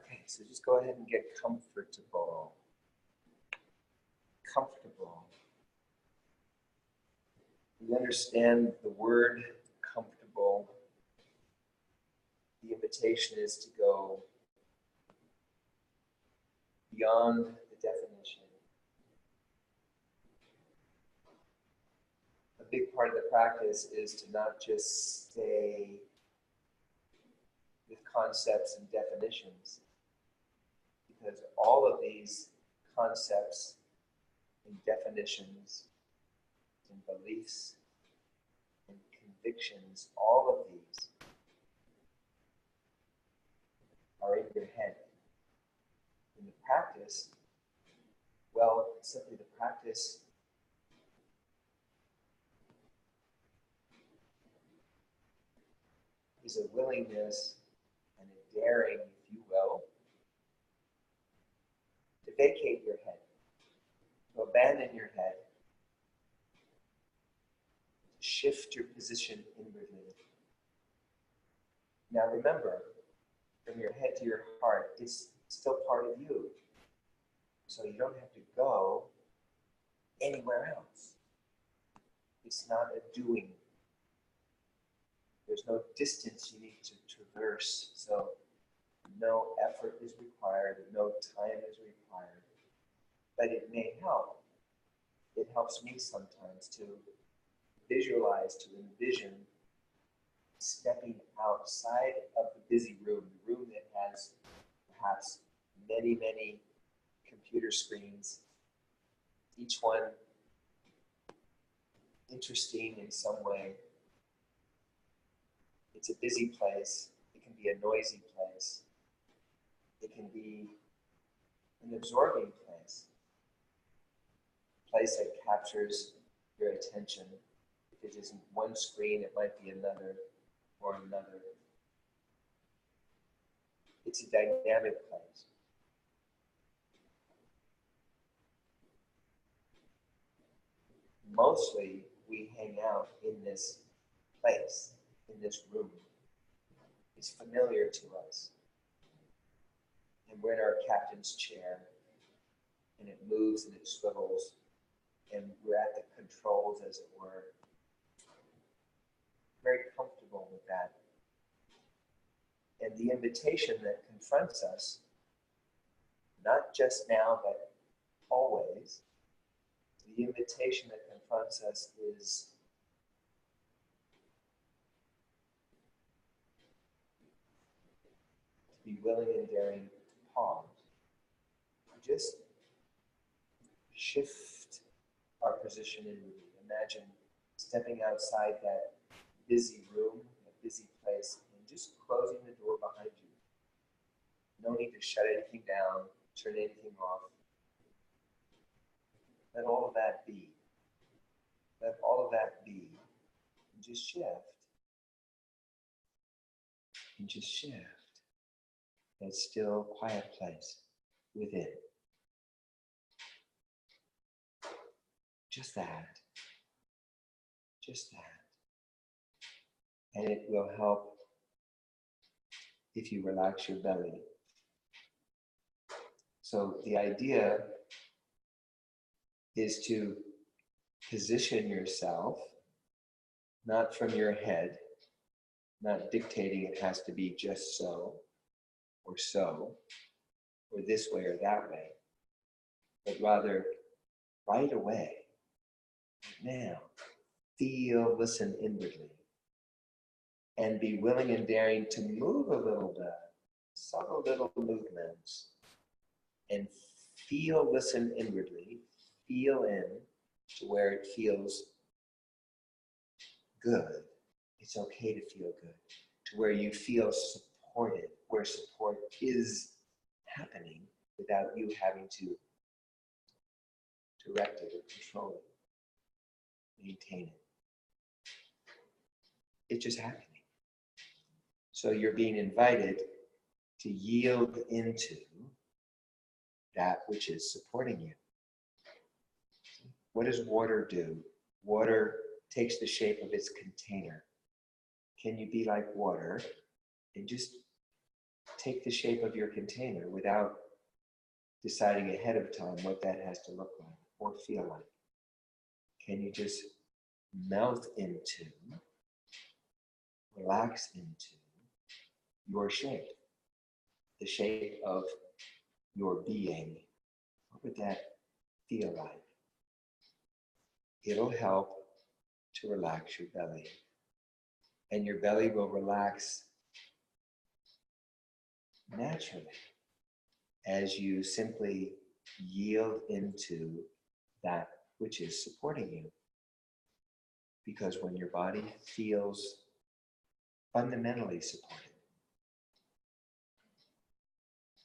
Okay, so just go ahead and get comfortable. Comfortable. We understand the word comfortable. The invitation is to go beyond the definition. A big part of the practice is to not just stay with concepts and definitions, because all of these concepts and definitions and beliefs and convictions, all of these are in your head. In the practice, well, simply the practice is a willingness and a daring, if you will, to vacate your head, to abandon your head, to shift your position inwardly. Now remember, from your head to your heart, it's still part of you. So you don't have to go anywhere else. It's not a doing. There's no distance you need to traverse. So no effort is required, no time is required. But it may help. It helps me sometimes to visualize, to envision stepping outside of the busy room, the room that has perhaps many, many computer screens, each one interesting in some way. It's a busy place. It can be a noisy place. It can be an absorbing place. A place that captures your attention. If it isn't one screen, it might be another or another. It's a dynamic place. Mostly, we hang out in this place, in this room. It's familiar to us. And we're in our captain's chair, and it moves and it swivels, and we're at the controls, as it were. Very comfortable with that. And the invitation that confronts us, not just now, but always, the invitation that confronts us is to be willing and daring to pause. Just shift our position inwardly. Imagine stepping outside that busy room, that busy place, and just closing the door behind you. No need to shut anything down, turn anything off. Let all of that be. Let all of that be. And just shift. And just shift. That still, quiet place within. Just that. Just that. And it will help if you relax your belly. So the idea is to position yourself, not from your head, not dictating it has to be just so, or this way or that way, but rather right away, now, feel, listen inwardly, and be willing and daring to move a little bit, subtle little movements, and feel, listen inwardly, feel in to where it feels good. It's okay to feel good. To where you feel supported, where support is happening without you having to direct it or control it, maintain it. It's just happening. So you're being invited to yield into that which is supporting you. What does water do? Water takes the shape of its container. Can you be like water and just take the shape of your container without deciding ahead of time what that has to look like or feel like. Can you just melt into, relax into your shape, the shape of your being? What would that feel like? It'll help to relax your belly. And your belly will relax naturally as you simply yield into that which is supporting you. Because when your body feels fundamentally supported,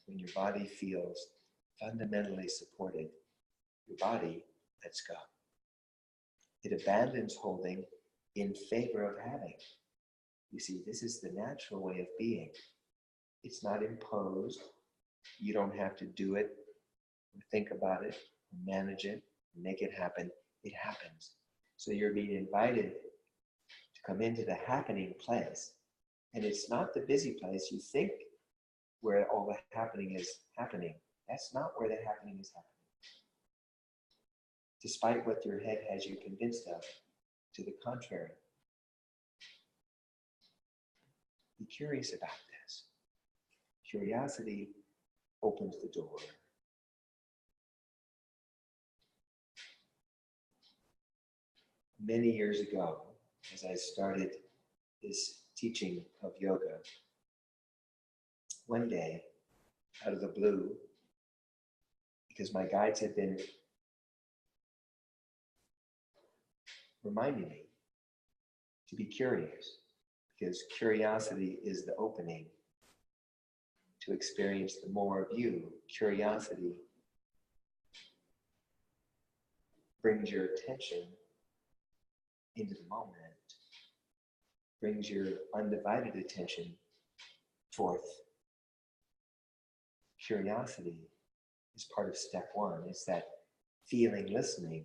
when your body feels fundamentally supported, your body lets go. It abandons holding in favor of having. You see, this is the natural way of being. It's not imposed. You don't have to do it, or think about it, or manage it, or make it happen. It happens. So you're being invited to come into the happening place. And it's not the busy place you think where all the happening is happening. That's not where the happening is happening. Despite what your head has you convinced of, to the contrary. Be curious about this. Curiosity opens the door. Many years ago, as I started this teaching of yoga, one day, out of the blue, because my guides had been reminding me to be curious, because curiosity is the opening to experience the more of you. Curiosity brings your attention into the moment, brings your undivided attention forth. Curiosity is part of step one. It's that feeling, listening,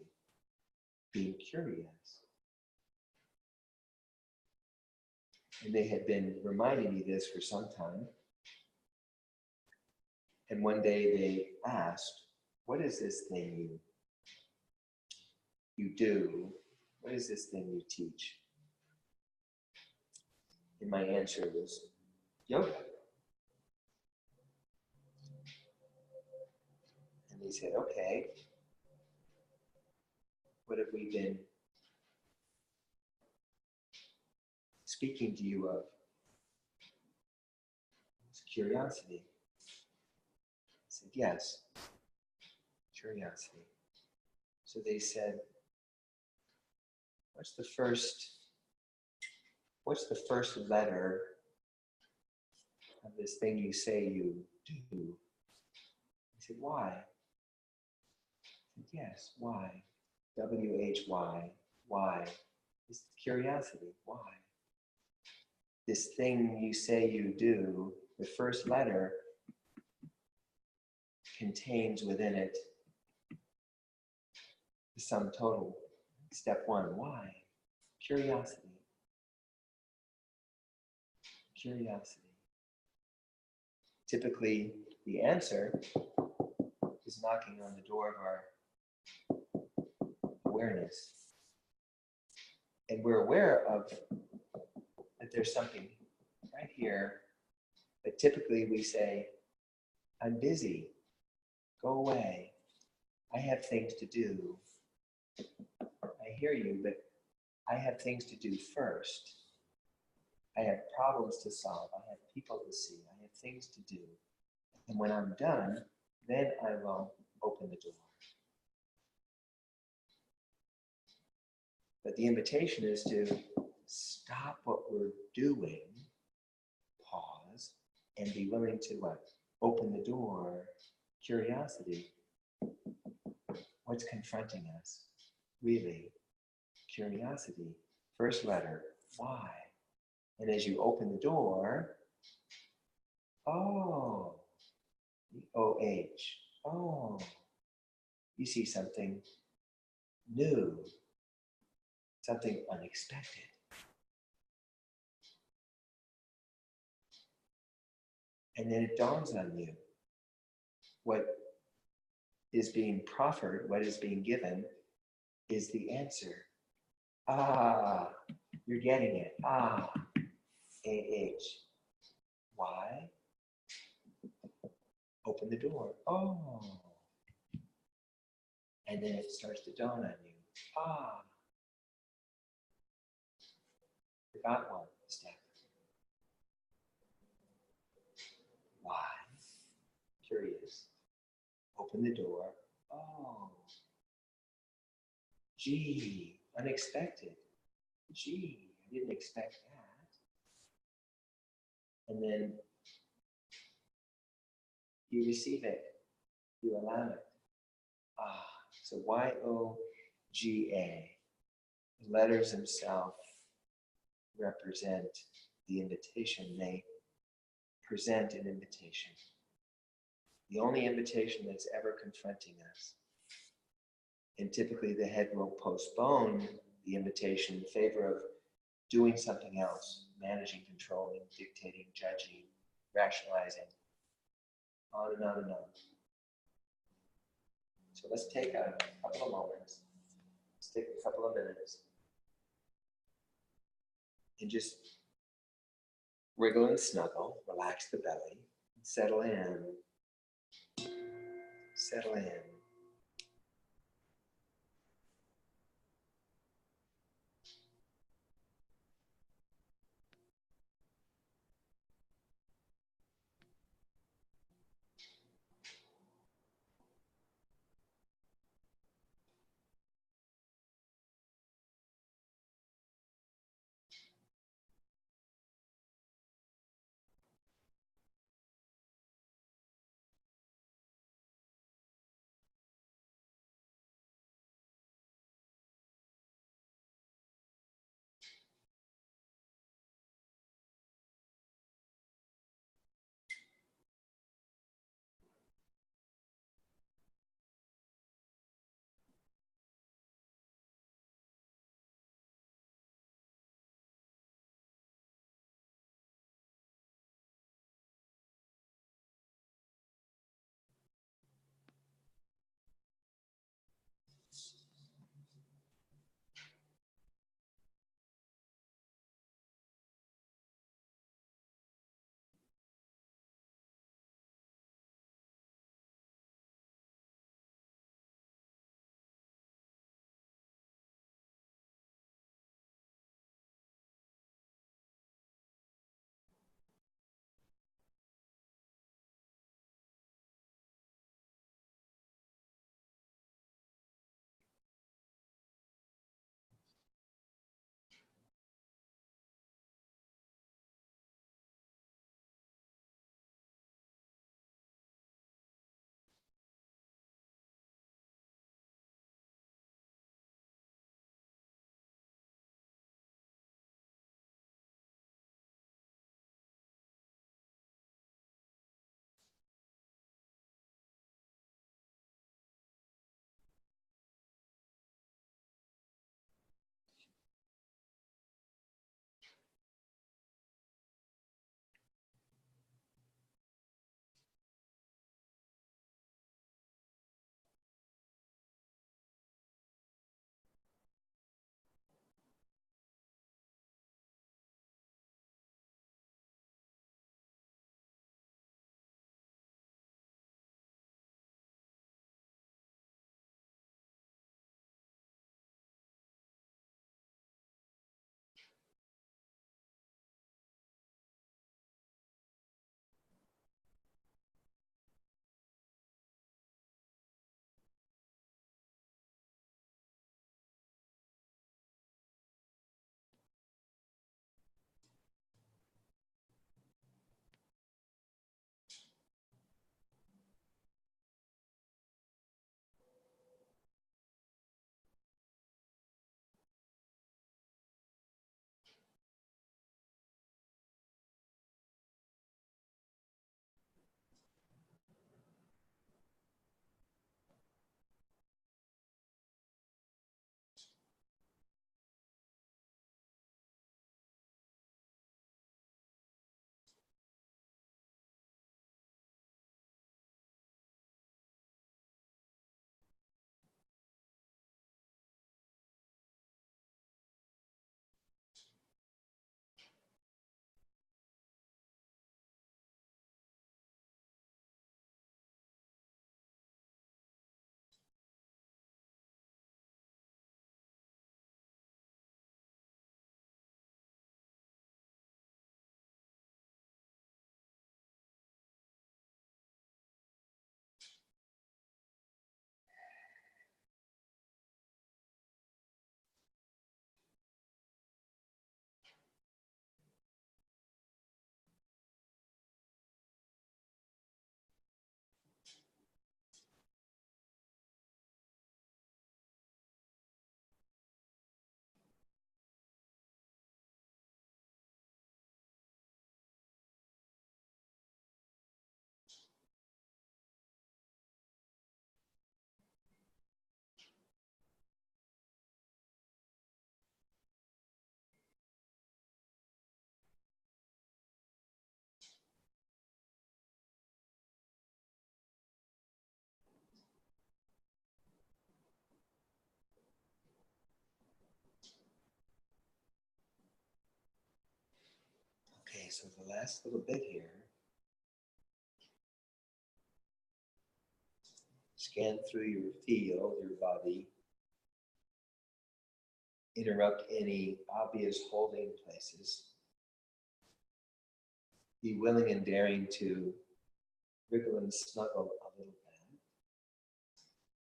being curious. And they had been reminding me this for some time. And one day they asked, what is this thing you do? What is this thing you teach? And my answer was yoga. And they said, okay, what have we been speaking to you of? It's curiosity. I said, yes, curiosity. So they said, what's the first letter of this thing you say you do? I said, why? I said, yes, why? W-H-Y, why? It's curiosity, why? This thing you say you do, the first letter contains within it the sum total. Step one, why? Curiosity. Curiosity. Typically, the answer is knocking on the door of our awareness. And we're aware of that there's something right here, but typically we say, I'm busy, go away, I have things to do. I hear you, but I have things to do first. I have problems to solve, I have people to see, I have things to do. And when I'm done, then I will open the door. But the invitation is to stop what we're doing, pause, and be willing to what? Open the door. Curiosity. What's confronting us? Really? Curiosity. First letter, why? And as you open the door, oh, the O-H, oh, you see something new, something unexpected. And then it dawns on you what is being proffered, what is being given, is the answer. Ah, you're getting it. Ah, AH. Why? Open the door. Oh. And then it starts to dawn on you. Ah. Forgot one step. Why? Curious. Open the door. Oh. Gee, unexpected. Gee, I didn't expect that. And then you receive it. You allow it. Ah, so YOGA. The letters themselves represent the invitation. They present an invitation. The only invitation that's ever confronting us. And typically the head will postpone the invitation in favor of doing something else, managing, controlling, dictating, judging, rationalizing, on and on and on. So let's take a couple of moments, let's take a couple of minutes, and just wriggle and snuggle, relax the belly, settle in, settle in. so the last little bit here. Scan through your field, your body. Interrupt any obvious holding places. Be willing and daring to wriggle and snuggle a little bit.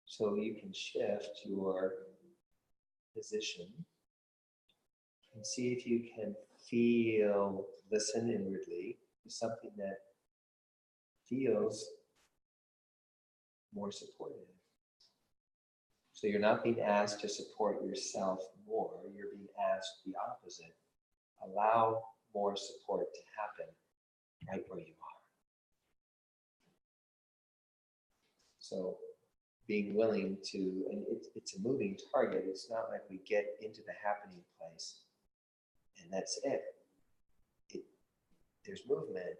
So you can shift your position and see if you can feel, listen inwardly to something that feels more supportive. So you're not being asked to support yourself more, you're being asked the opposite. Allow more support to happen right where you are. So being willing to, and it's a moving target, it's not like we get into the happening place and that's it. There's movement.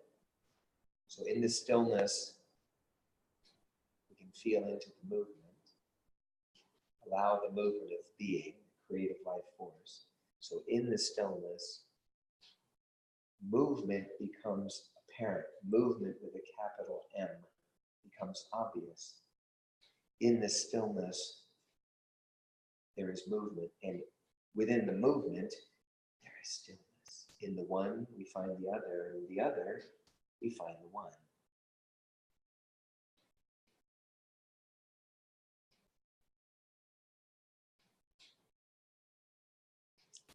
So in the stillness, we can feel into the movement. Allow the movement of being, creative life force. So in the stillness, movement becomes apparent. Movement with a capital M becomes obvious. In the stillness, there is movement. And within the movement, there is stillness. In the one, we find the other. And in the other, we find the one.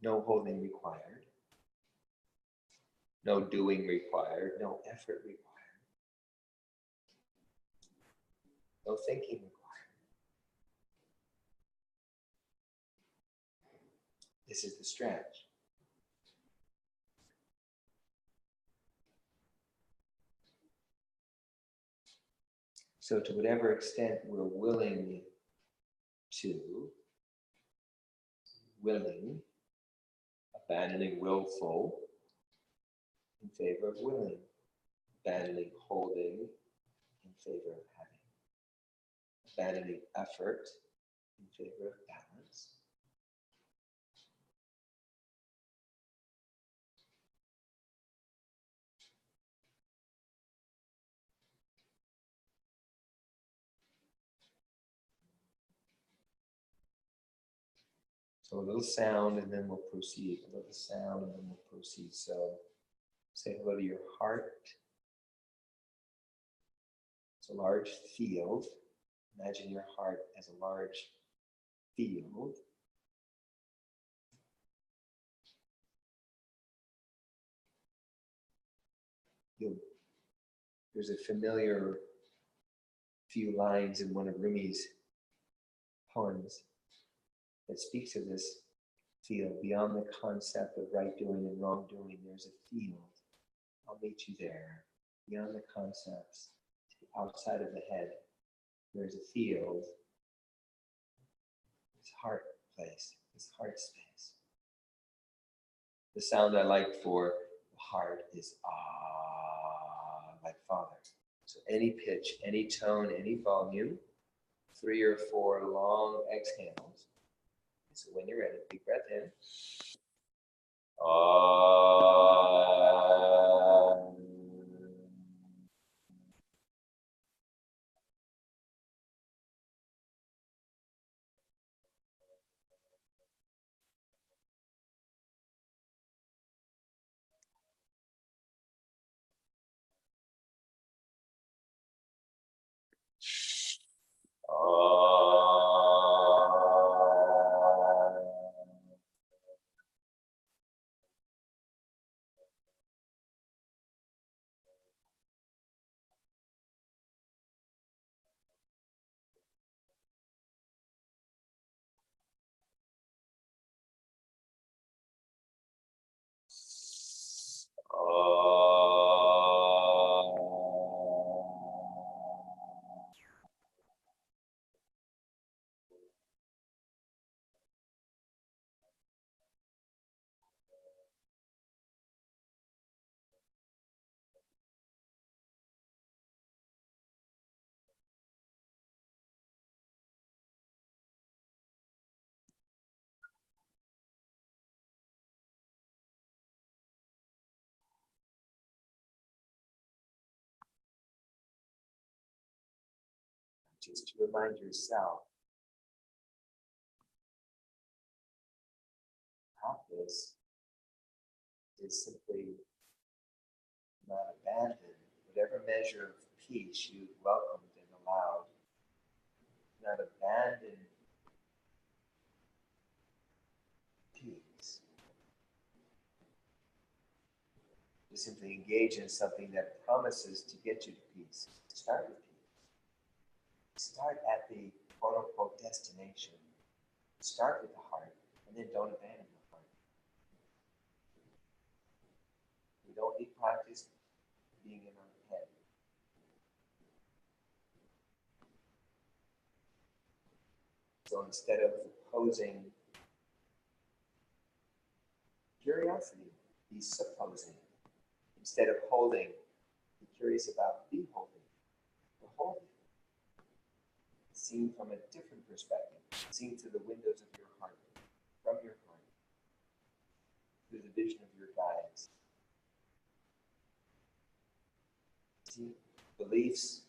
No holding required. No doing required. No effort required. No thinking required. This is the stretch. So to whatever extent we're willing, abandoning willful in favor of willing, abandoning holding in favor of having, abandoning effort in favor of balance. So a little sound and then we'll proceed. A little sound and then we'll proceed. So say hello to your heart. It's a large field. Imagine your heart as a large field. There's a familiar few lines in one of Rumi's poems that speaks of this field. Beyond the concept of right doing and wrong doing, there's a field. I'll meet you there. Beyond the concepts, outside of the head, there's a field. This heart place, this heart space. The sound I like for the heart is ah, like Father. So any pitch, any tone, any volume, 3 or 4 long exhales. So when you're ready, big breath in. just to remind yourself, practice is simply not abandon whatever measure of peace you welcomed and allowed. Not abandon peace. To simply engage in something that promises to get you to peace. Start with peace. Start at the quote-unquote destination. Start with the heart, and then don't abandon the heart. We don't need practice being in our head. So instead of opposing curiosity, be supposing. Instead of holding, be curious about beholding. Beholding. Seen from a different perspective, seen through the windows of your heart, from your heart, through the vision of your guides. See, beliefs,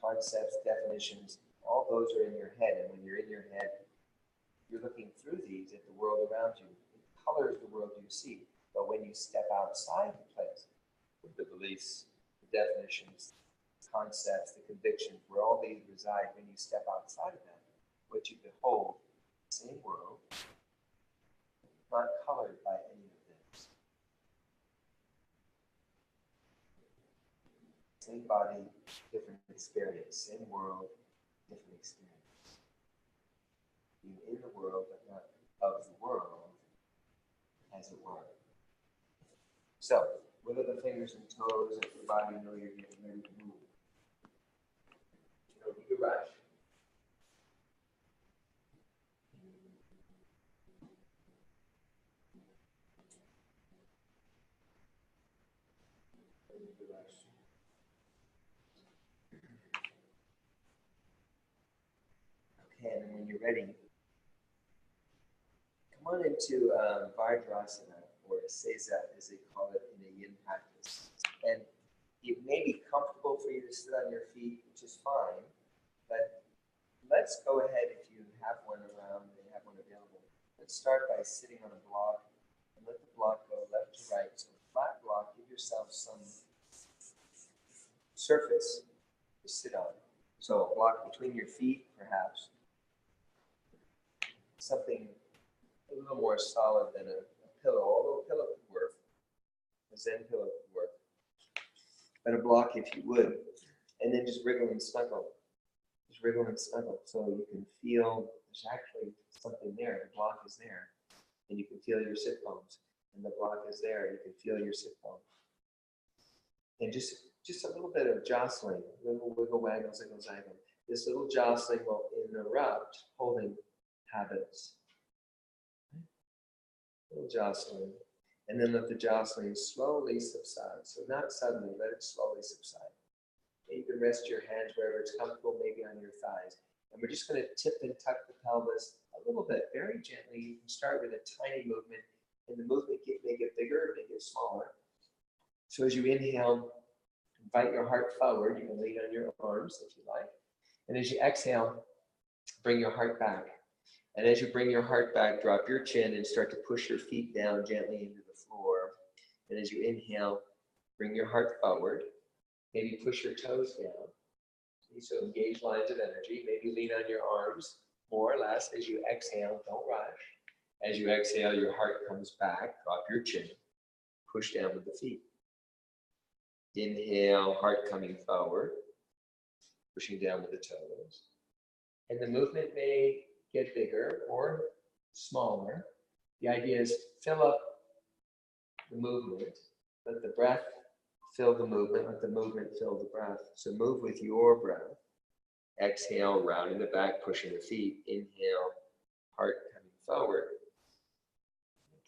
concepts, definitions, all those are in your head, and when you're in your head, you're looking through these at the world around you. It colors the world you see. But when you step outside the place, the beliefs, the definitions, the concepts, the convictions, where all these reside, when you step outside of them, what you behold, the same world, not colored by any of this. Same body, different experience. Same world, different experience. Being in the world, but not of the world, as it were. So, wiggle the fingers and toes of your body, know you're getting ready to move. You don't need to rush. Don't need to rush. Okay, and then when you're ready, come on into Vajrasana, or Seiza, as they call it in the yin practice. And it may be comfortable for you to sit on your feet, which is fine, but let's go ahead, if you have one around, they have one available. Let's start by sitting on a block, and let the block go left to right. So a flat block, give yourself some surface to sit on. So a block between your feet, perhaps. Something a little more solid than a pillow, although a pillow could work. A Zen pillow could work. But a block, if you would. And then just wriggle and snuggle. Just wriggle and snuggle. So you can feel there's actually something there. The block is there. And you can feel your sit bones. And the block is there. You can feel your sit bones. And just a little bit of jostling, little wiggle, waggle, ziggle, zaggle. This little jostling will interrupt holding habits. A little jostling. And then let the jostling slowly subside. So not suddenly, let it slowly subside. And you can rest your hands wherever it's comfortable, maybe on your thighs. And we're just going to tip and tuck the pelvis a little bit, very gently. You can start with a tiny movement, and the movement may get bigger, may get smaller. So as you inhale, invite your heart forward. You can lean on your arms if you like. And as you exhale, bring your heart back. And as you bring your heart back, drop your chin and start to push your feet down gently into the floor. And as you inhale, bring your heart forward. Maybe push your toes down. So engage lines of energy. Maybe lean on your arms, more or less. As you exhale, don't rush. As you exhale, your heart comes back. Drop your chin. Push down with the feet. Inhale, heart coming forward. Pushing down with the toes. And the movement may get bigger or smaller. The idea is fill up the movement. Let the breath fill the movement. Let the movement fill the breath. So move with your breath. Exhale, rounding the back, pushing the feet. Inhale, heart coming forward.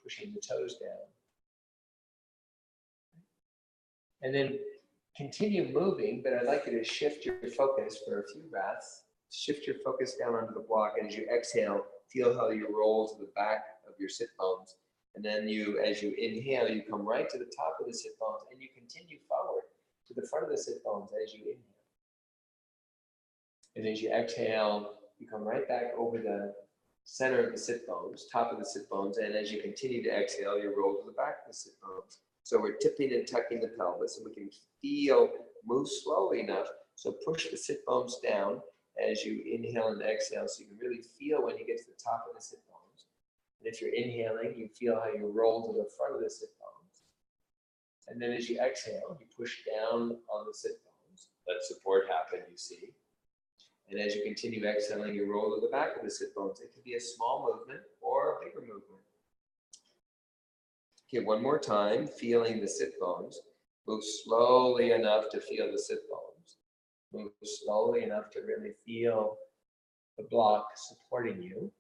Pushing the toes down. And then continue moving, but I'd like you to shift your focus for a few breaths. Shift your focus down onto the block, and as you exhale, feel how you roll to the back of your sit bones. And then as you inhale, you come right to the top of the sit bones, and you continue forward to the front of the sit bones as you inhale. And as you exhale, you come right back over the center of the sit bones, top of the sit bones, and as you continue to exhale, you roll to the back of the sit bones. So we're tipping and tucking the pelvis, and we can feel, move slowly enough, so push the sit bones down as you inhale and exhale, so you can really feel when you get to the top of the sit bones. And if you're inhaling, you feel how you roll to the front of the sit bones. And then as you exhale, you push down on the sit bones. Let support happen, you see. And as you continue exhaling, you roll to the back of the sit bones. It could be a small movement or a bigger movement. Okay, one more time, feeling the sit bones. Move slowly enough to feel the sit bones. Move slowly enough to really feel the block supporting you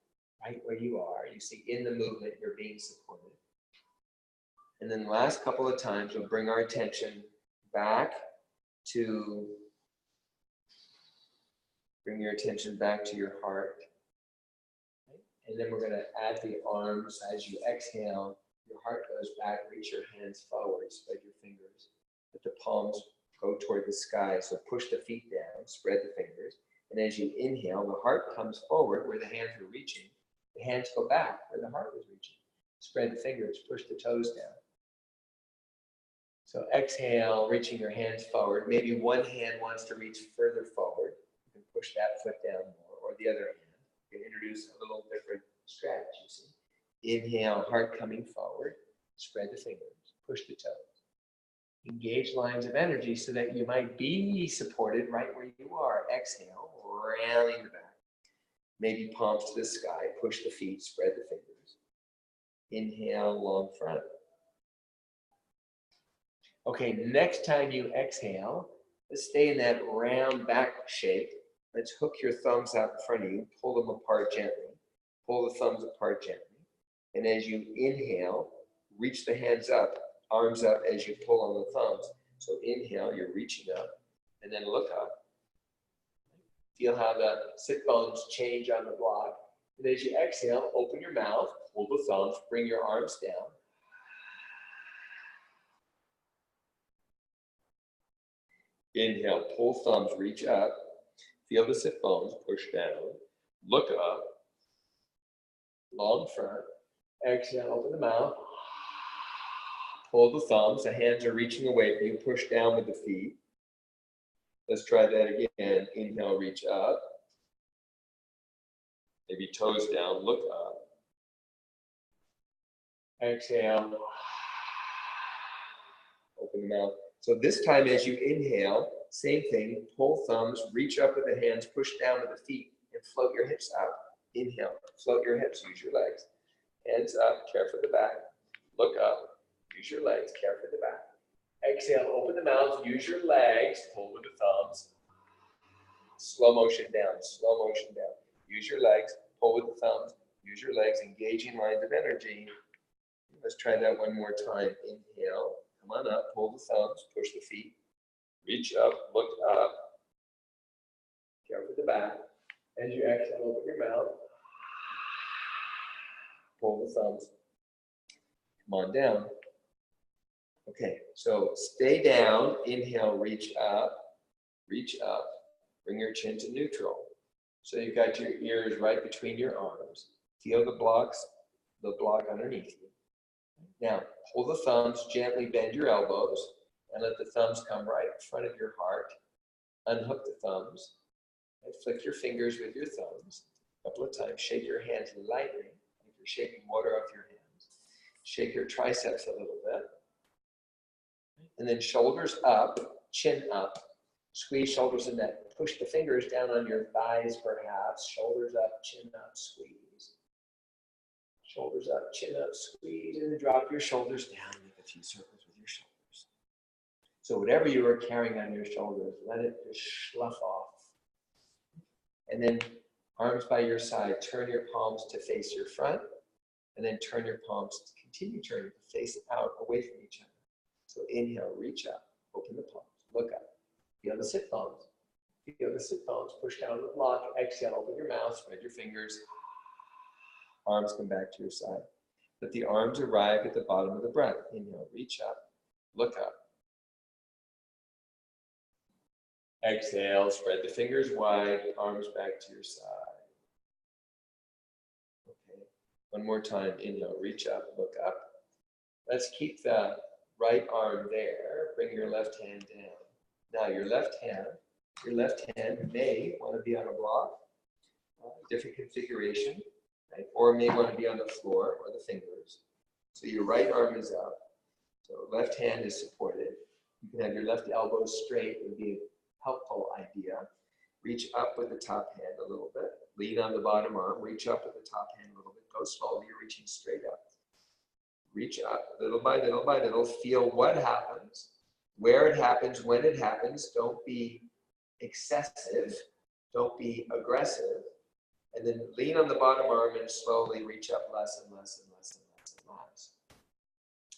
right where you are. You see in the movement you're being supported. And then the last couple of times we'll bring our attention back to your heart. And then we're going to add the arms as you exhale. Your heart goes back, reach your hands forward, spread your fingers. Let the palms go toward the sky. So push the feet down, spread the fingers. And as you inhale, the heart comes forward where the hands are reaching. The hands go back where the heart was reaching. Spread the fingers, push the toes down. So exhale, reaching your hands forward. Maybe one hand wants to reach further forward. You can push that foot down more, or the other hand. You can introduce a little different stretch, you see. Inhale, heart coming forward. Spread the fingers, push the toes. Engage lines of energy so that you might be supported right where you are. Exhale, rallying the back. Maybe palms to the sky, push the feet, spread the fingers. Inhale, long front. Okay, next time you exhale, let's stay in that round back shape. Let's hook your thumbs out in front of you, pull them apart gently. Pull the thumbs apart gently. And as you inhale, reach the hands up, arms up as you pull on the thumbs. So inhale, you're reaching up, and then look up. Feel how the sit bones change on the block. And as you exhale, open your mouth, pull the thumbs, bring your arms down. Inhale, pull thumbs, reach up. Feel the sit bones, push down. Look up. Long front. Exhale, open the mouth. Pull the thumbs, the hands are reaching away from you. Push down with the feet. Let's try that again. Inhale, reach up. Maybe toes down, look up. Exhale. Open the mouth. So this time as you inhale, same thing, pull thumbs, reach up with the hands, push down with the feet, and float your hips out. Inhale, float your hips, use your legs. Hands up, care for the back. Look up, use your legs, care for the back. Exhale, open the mouth, use your legs, pull with the thumbs. Slow motion down, slow motion down. Use your legs, pull with the thumbs, use your legs, engaging lines of energy. Let's try that one more time. Inhale, come on up, pull the thumbs, push the feet. Reach up, look up. Care for the back. As you exhale, open your mouth. Pull the thumbs. Come on down. Okay, so stay down. Inhale, reach up. Reach up. Bring your chin to neutral. So you've got your ears right between your arms. Feel the block underneath you. Now, pull the thumbs, gently bend your elbows, and let the thumbs come right in front of your heart. Unhook the thumbs, and flick your fingers with your thumbs a couple of times. Shake your hands lightly, like you're shaking water off your hands. Shake your triceps a little bit. And then shoulders up, chin up. Squeeze shoulders and neck. Push the fingers down on your thighs, perhaps. Shoulders up, chin up, squeeze. Shoulders up, chin up, squeeze, and then drop your shoulders down. Make a few circles with your shoulders. So whatever you are carrying on your shoulders, let it just slough off. And then arms by your side, turn your palms to face your front, and then turn your palms to continue turning to face out away from each other. So inhale, reach up, open the palms, look up. Feel the sit bones. Feel the sit bones, push down the block. Exhale, open your mouth, spread your fingers. Arms come back to your side. Let the arms arrive at the bottom of the breath. Inhale, reach up, look up. Exhale, spread the fingers wide, arms back to your side. Okay, one more time, inhale, reach up, look up. Let's keep the right arm there, bring your left hand down. Now your left hand may want to be on a block, different configuration, right? Or may want to be on the floor or the fingers. So your right arm is up, so left hand is supported. You can have your left elbow straight, would be a helpful idea. Reach up with the top hand a little bit. Lean on the bottom arm, reach up with the top hand a little bit. Go slowly, you're reaching straight up. Reach up little by little by little. Feel what happens, where it happens, when it happens. Don't be excessive. Don't be aggressive. And then lean on the bottom arm and slowly reach up less and less and less and less and less.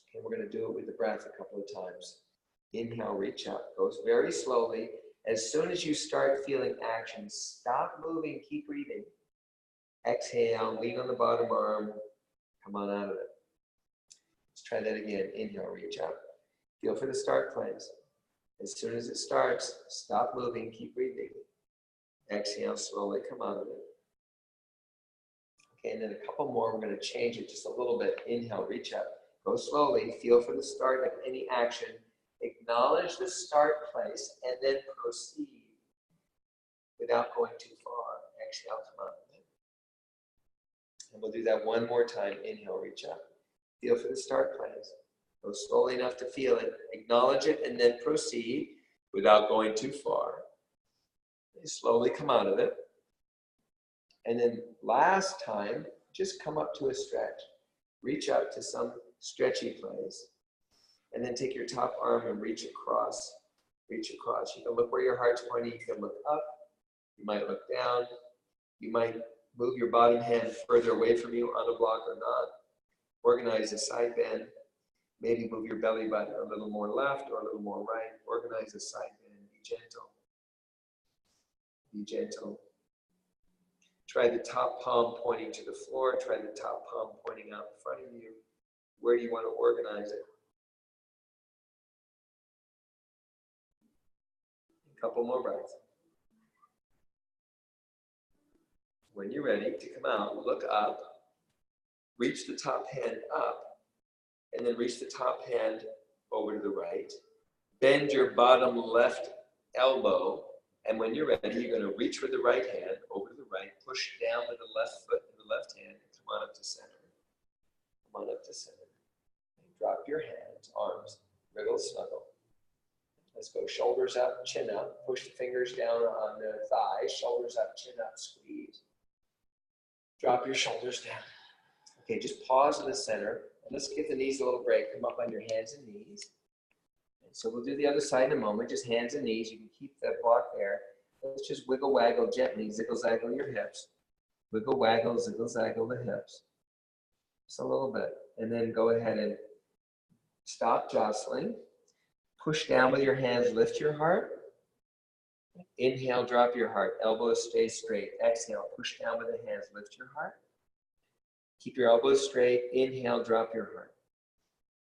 Okay, we're going to do it with the breath a couple of times. Inhale, reach up. Goes very slowly. As soon as you start feeling action, stop moving, keep breathing. Exhale, lean on the bottom arm. Come on out of it. Let's try that again. Inhale, reach up. Feel for the start place. As soon as it starts, stop moving, keep breathing. Exhale, slowly come out of it. Okay, and then a couple more. We're going to change it just a little bit. Inhale, reach up. Go slowly. Feel for the start of any action. Acknowledge the start place and then proceed without going too far. Exhale, come out of it. And we'll do that one more time. Inhale, reach up. Feel for the start place. Go slowly enough to feel it. Acknowledge it and then proceed without going too far. And slowly come out of it. And then last time, just come up to a stretch. Reach up to some stretchy place. And then take your top arm and reach across. Reach across. You can look where your heart's pointing. You can look up. You might look down. You might move your bottom hand further away from you on a block or not. Organize a side bend. Maybe move your belly button a little more left or a little more right. Organize a side bend. Be gentle. Be gentle. Try the top palm pointing to the floor. Try the top palm pointing out in front of you. Where do you want to organize it? A couple more breaths. When you're ready to come out, look up. Reach the top hand up. And then reach the top hand over to the right. Bend your bottom left elbow. And when you're ready, you're going to reach with the right hand over to the right. Push down with the left foot and the left hand. And come on up to center. Come on up to center. And drop your hands, arms, wriggle, snuggle. Let's go shoulders up, chin up. Push the fingers down on the thighs. Shoulders up, chin up, squeeze. Drop your shoulders down. Okay, just pause in the center. And let's give the knees a little break. Come up on your hands and knees. And so we'll do the other side in a moment. Just hands and knees. You can keep that block there. Let's just wiggle, waggle gently. Ziggle, zaggle your hips. Wiggle, waggle, ziggle, zaggle the hips. Just a little bit. And then go ahead and stop jostling. Push down with your hands. Lift your heart. Inhale, drop your heart. Elbows stay straight. Exhale, push down with the hands. Lift your heart. Keep your elbows straight. Inhale, drop your heart.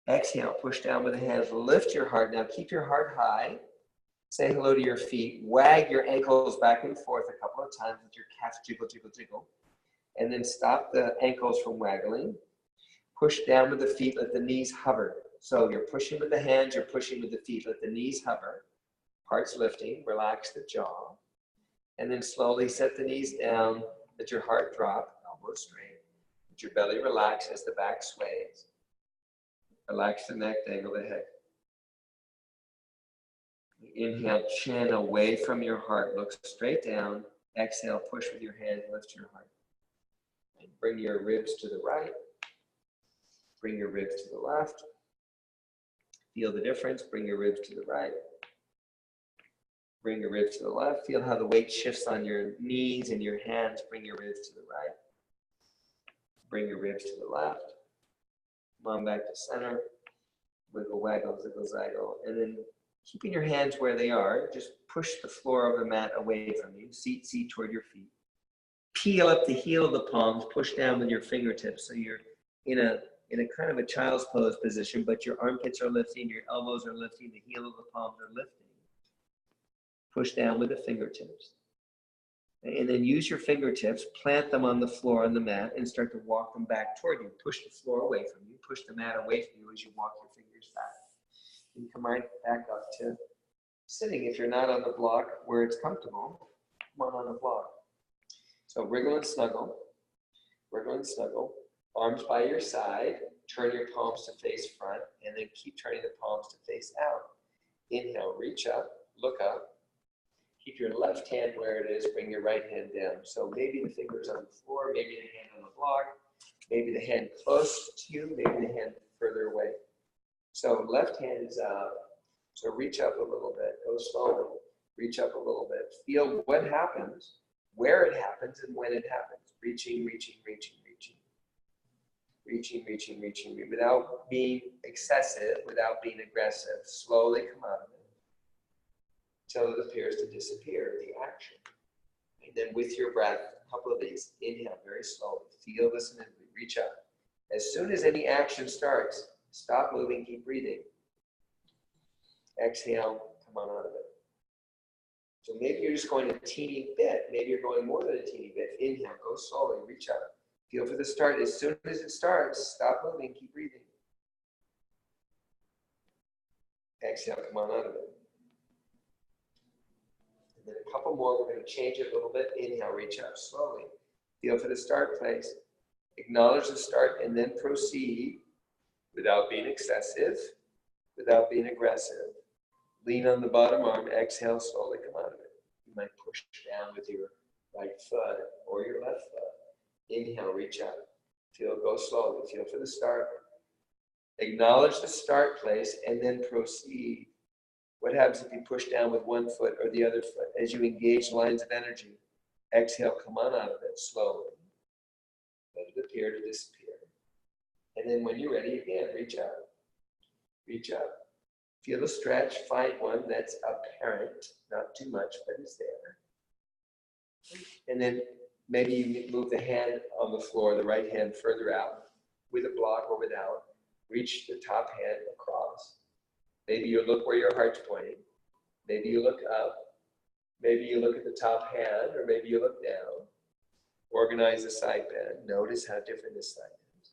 Exhale, push down with the hands. Lift your heart. Now keep your heart high. Say hello to your feet. Wag your ankles back and forth a couple of times with your calves jiggle, jiggle, jiggle. And then stop the ankles from waggling. Push down with the feet. Let the knees hover. So you're pushing with the hands. You're pushing with the feet. Let the knees hover. Heart's lifting. Relax the jaw. And then slowly set the knees down. Let your heart drop. Elbows straight. Your belly relax as the back sways. Relax the neck, dangle the head. Inhale, chin away from your heart. Look straight down. Exhale, push with your hands, lift your heart. And bring your ribs to the right. Bring your ribs to the left. Feel the difference. Bring your ribs to the right. Bring your ribs to the left. Feel how the weight shifts on your knees and your hands. Bring your ribs to the right. Bring your ribs to the left. Come on back to center. Wiggle, waggle, ziggle, zaggle. And then keeping your hands where they are, just push the floor of the mat away from you. Seat toward your feet. Peel up the heel of the palms. Push down with your fingertips. So you're in a kind of a child's pose position, but your armpits are lifting, your elbows are lifting, the heel of the palms are lifting. Push down with the fingertips. And then use your fingertips, plant them on the floor on the mat, and start to walk them back toward you. Push the floor away from you. Push the mat away from you as you walk your fingers back. And come right back up to sitting. If you're not on the block where it's comfortable, come on the block. So wriggle and snuggle. Wriggle and snuggle. Arms by your side. Turn your palms to face front, and then keep turning the palms to face out. Inhale, reach up, look up. Keep your left hand where it is, bring your right hand down. So maybe the fingers on the floor, maybe the hand on the block, maybe the hand close to you, maybe the hand further away. So left hand is up, so reach up a little bit, go slowly, reach up a little bit. Feel what happens, where it happens, and when it happens. Reaching, reaching, reaching, reaching. Reaching, reaching, reaching, without being excessive, without being aggressive. Slowly come out of it until it appears to disappear, the action. And then with your breath, a couple of these, inhale very slowly, feel this and reach up. As soon as any action starts, stop moving, keep breathing. Exhale, come on out of it. So maybe you're just going a teeny bit, maybe you're going more than a teeny bit. Inhale, go slowly, reach up. Feel for the start. As soon as it starts, stop moving, keep breathing. Exhale, come on out of it. And then a couple more, we're going to change it a little bit. Inhale, reach up slowly. Feel for the start place. Acknowledge the start and then proceed without being excessive, without being aggressive. Lean on the bottom arm, exhale, slowly come out of it. You might push down with your right foot or your left foot. Inhale, reach up. Feel, go slowly. Feel for the start. Acknowledge the start place and then proceed. What happens if you push down with one foot or the other foot? As you engage lines of energy, exhale, come on out of it slowly. Let it appear to disappear. And then when you're ready, again, reach up. Reach up. Feel the stretch. Find one that's apparent, not too much, but is there. And then maybe you move the hand on the floor, the right hand further out, with a block or without. Reach the top hand across. Maybe you look where your heart's pointing. Maybe you look up. Maybe you look at the top hand, or maybe you look down. Organize the side bend. Notice how different this side is.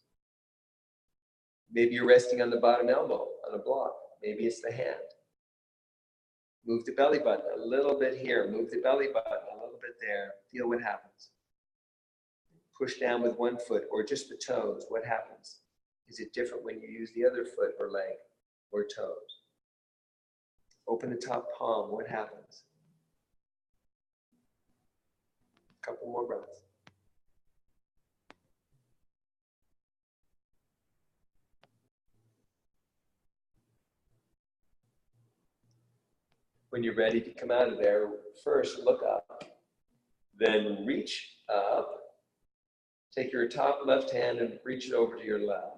Maybe you're resting on the bottom elbow on a block. Maybe it's the hand. Move the belly button a little bit here. Move the belly button a little bit there. Feel what happens. Push down with one foot or just the toes. What happens? Is it different when you use the other foot or leg or toes? Open the top palm. What happens? A couple more breaths. When you're ready to come out of there, first look up, then reach up. Take your top left hand and reach it over to your left.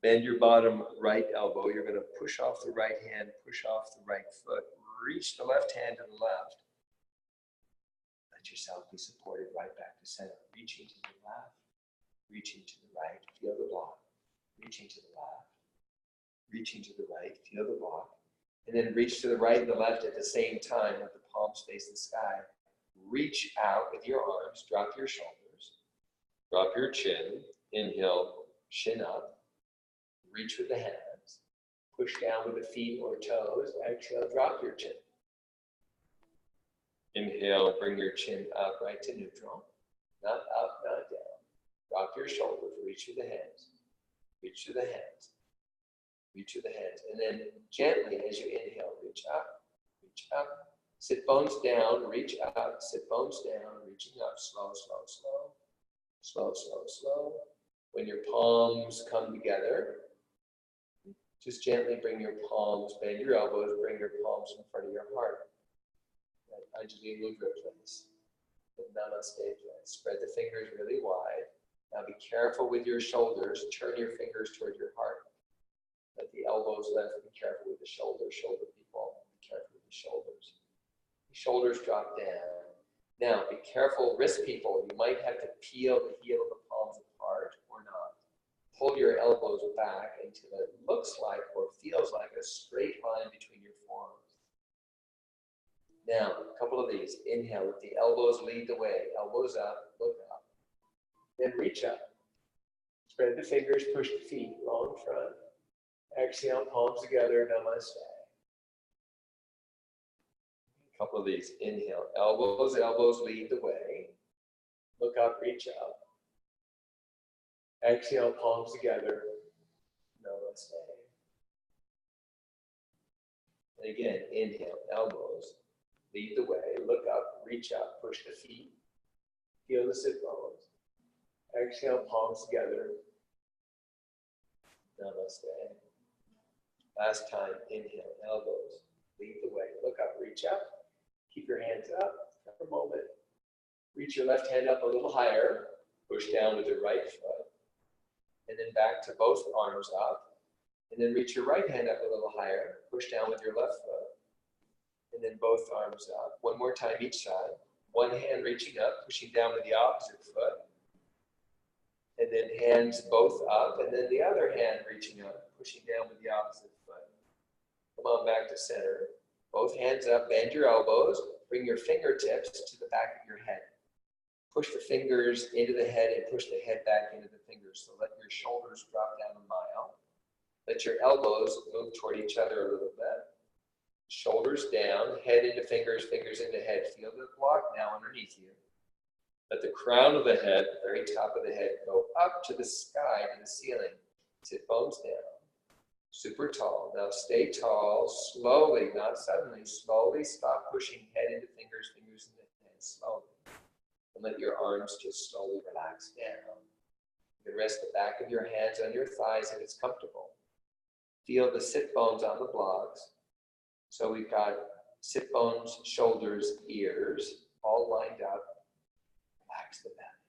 Bend your bottom right elbow. You're going to push off the right hand, push off the right foot. Reach the left hand to the left. Let yourself be supported right back to center. Reaching to the left, reaching to the right. Feel the block. Reaching to the left, reaching to the right. Feel the block. And then reach to the right and the left at the same time. Let the palms face the sky. Reach out with your arms. Drop your shoulders. Drop your chin. Inhale, chin up. Reach with the hands. Push down with the feet or toes. Exhale, drop your chin. Inhale, bring your chin up right to neutral. Not up, not down. Drop your shoulders. Reach with the hands. Reach to the hands. Reach with the hands. And then gently as you inhale, reach up, reach up. Sit bones down, reach up, sit bones down, reaching up, slow, slow, slow. Slow, slow, slow. When your palms come together, just gently bring your palms, bend your elbows, bring your palms in front of your heart. That Anjali Mudra place, the Namaste place. Spread the fingers really wide. Now be careful with your shoulders. Turn your fingers toward your heart. Let the elbows lift. Be careful with the shoulders. Shoulder people. Be careful with the shoulders. The shoulders drop down. Now, be careful, wrist people. You might have to peel the heel of the palms apart or not. Pull your elbows back until it looks like or feels like a straight line between your forearms. Now, a couple of these. Inhale, let the elbows lead the way. Elbows up, look up. Then reach up. Spread the fingers, push the feet, long front. Exhale, palms together, namaste. A couple of these. Inhale, elbows, elbows lead the way. Look up, reach up. Exhale, palms together, namaste. And again, inhale, elbows, lead the way, look up, reach up, push the feet, feel the sit bones. Exhale, palms together, namaste. Last time, inhale, elbows, lead the way, look up, reach up, keep your hands up for a moment. Reach your left hand up a little higher, push down with your right foot, and then back to both arms up. And then reach your right hand up a little higher, push down with your left foot, and then both arms up. One more time each side. One hand reaching up, pushing down with the opposite foot, and then hands both up, and then the other hand reaching up, pushing down with the opposite foot. Come on back to center. Both hands up, bend your elbows, bring your fingertips to the back of your head. Push the fingers into the head and push the head back into the fingers. So let your shoulders drop down a mile. Let your elbows move toward each other a little bit. Shoulders down, head into fingers, fingers into head. Feel the block now underneath you. Let the crown of the head, the very top of the head, go up to the sky, to the ceiling. Sit bones down. Super tall. Now stay tall, slowly, not suddenly. Slowly stop pushing head into fingers, fingers into head. Slowly. And let your arms just slowly relax down. You can rest the back of your hands on your thighs if it's comfortable. Feel the sit bones on the blocks. So we've got sit bones, shoulders, ears, all lined up. Relax the back.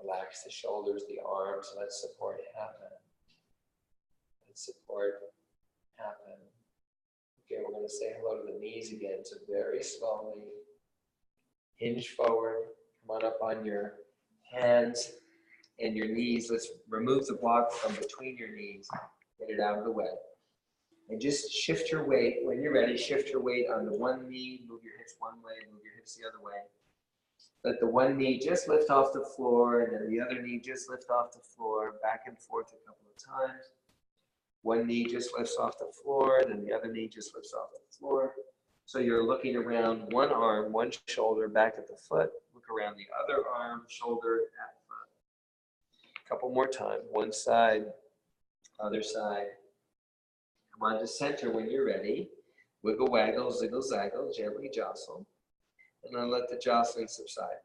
Relax the shoulders, the arms. Let support happen. Let support happen. Okay, we're going to say hello to the knees again. So very slowly. Hinge forward. Come on up on your hands and your knees. Let's remove the block from between your knees. Get it out of the way. And just shift your weight. When you're ready, shift your weight on the one knee. Move your hips one way, move your hips the other way. Let the one knee just lift off the floor, and then the other knee just lift off the floor, back and forth a couple of times. One knee just lifts off the floor, and then the other knee just lifts off the floor. So you're looking around one arm, one shoulder, back at the foot. Look around the other arm, shoulder, at the foot. A couple more times. One side, other side. Come on to center when you're ready. Wiggle, waggle, ziggle, zaggle, gently jostle. And then let the jostling subside.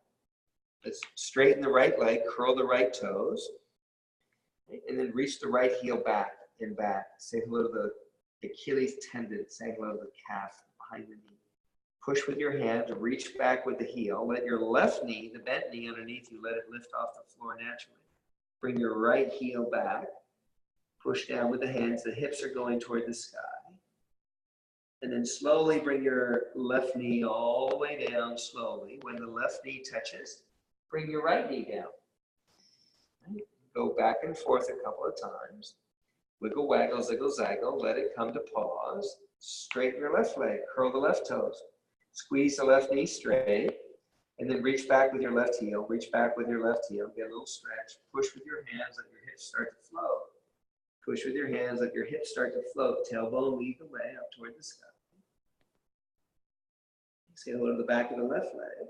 Let's straighten the right leg, curl the right toes. And then reach the right heel back and back. Say hello to the Achilles tendon. Say hello to the calf behind the knee. Push with your hand, reach back with the heel. Let your left knee, the bent knee underneath you, let it lift off the floor naturally. Bring your right heel back. Push down with the hands. The hips are going toward the sky. And then slowly bring your left knee all the way down slowly. When the left knee touches, bring your right knee down. Right. Go back and forth a couple of times. Wiggle, waggle, ziggle, zaggle. Let it come to pause. Straighten your left leg. Curl the left toes. Squeeze the left knee straight. And then reach back with your left heel. Reach back with your left heel. Get a little stretch. Push with your hands. Let your hips start to float. Push with your hands. Let your hips start to float. Tailbone lead the way up toward the sky. Say hello to the back of the left leg.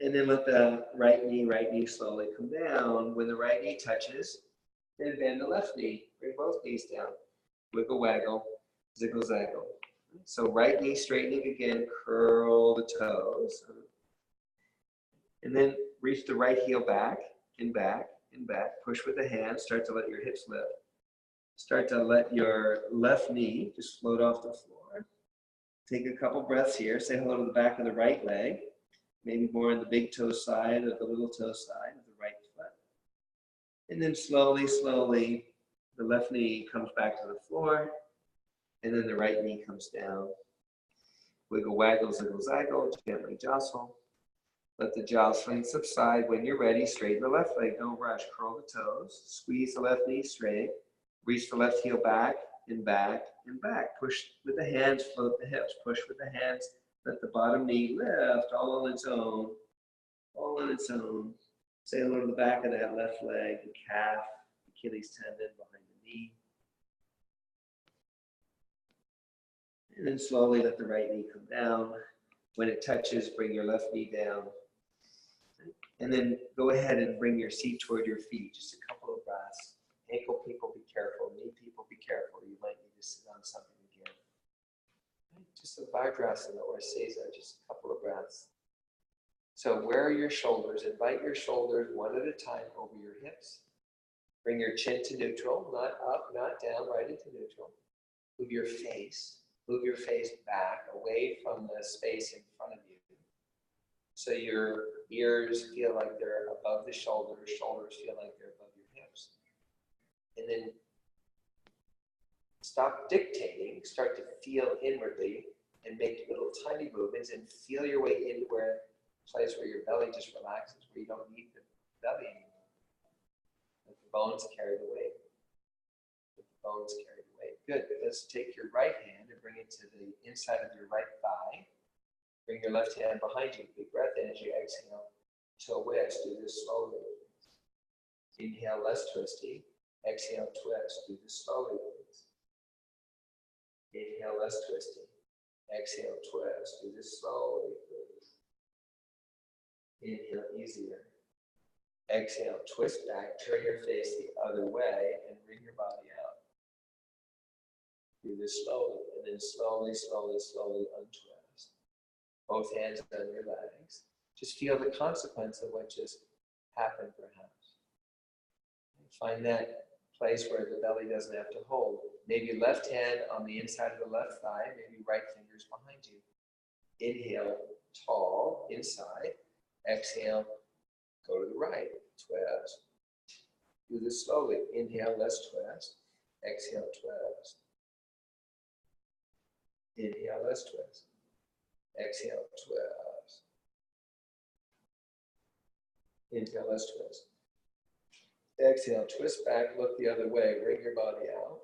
And then let the right knee slowly come down. When the right knee touches, then bend the left knee. Bring both knees down. Wiggle, waggle, ziggle, zaggle. So right knee straightening again. Curl the toes. And then reach the right heel back and back and back. Push with the hands. Start to let your hips lift. Start to let your left knee just float off the floor. Take a couple breaths here. Say hello to the back of the right leg. Maybe more on the big toe side or the little toe side of the right foot. And then slowly, slowly, the left knee comes back to the floor. And then the right knee comes down. Wiggle, waggle, ziggle, zaggle. Gently jostle. Let the jostling subside. When you're ready, straighten the left leg. Don't rush. Curl the toes. Squeeze the left knee straight. Reach the left heel back and back and back. Push with the hands, float the hips. Push with the hands, let the bottom knee lift all on its own. All on its own. Say hello to the back of that left leg, the calf, Achilles tendon behind the knee. And then slowly let the right knee come down. When it touches, bring your left knee down. And then go ahead and bring your seat toward your feet. Just a couple of breaths. Ankle people, be careful. Knee people, be careful. You might need to sit on something again. Just a Vajrasana or Sesa, just a couple of breaths. So where are your shoulders? Invite your shoulders one at a time over your hips. Bring your chin to neutral, not up, not down, right into neutral. Move your face back away from the space in front of you. So your ears feel like they're above the shoulders feel like they're above your hips. And then stop dictating, start to feel inwardly and make little tiny movements and feel your way into where place where your belly just relaxes, where you don't need the belly anymore. Let the bones carry the weight. Let the bones carry the weight. Good. Let's take your right hand and bring it to the inside of your right thigh. Bring your left hand behind you. Big breath in as you exhale. Toe twist. Do this slowly. Inhale, less twisty. Exhale, twist. Do this slowly, please. Inhale, less twisty. Exhale, twist. Do this slowly, please. Inhale, easier. Exhale, twist back, turn your face the other way, and bring your body out. Do this slowly, and then slowly, slowly, slowly untwist. Both hands on your legs. Just feel the consequence of what just happened, perhaps. Find that place where the belly doesn't have to hold. Maybe left hand on the inside of the left thigh, maybe right fingers behind you. Inhale, tall, inside. Exhale, go to the right, twist. Do this slowly. Inhale, less twist. Exhale, twist. Inhale, less twist. Exhale, twist. Inhale, less twist. Exhale, twist back, look the other way. Bring your body out.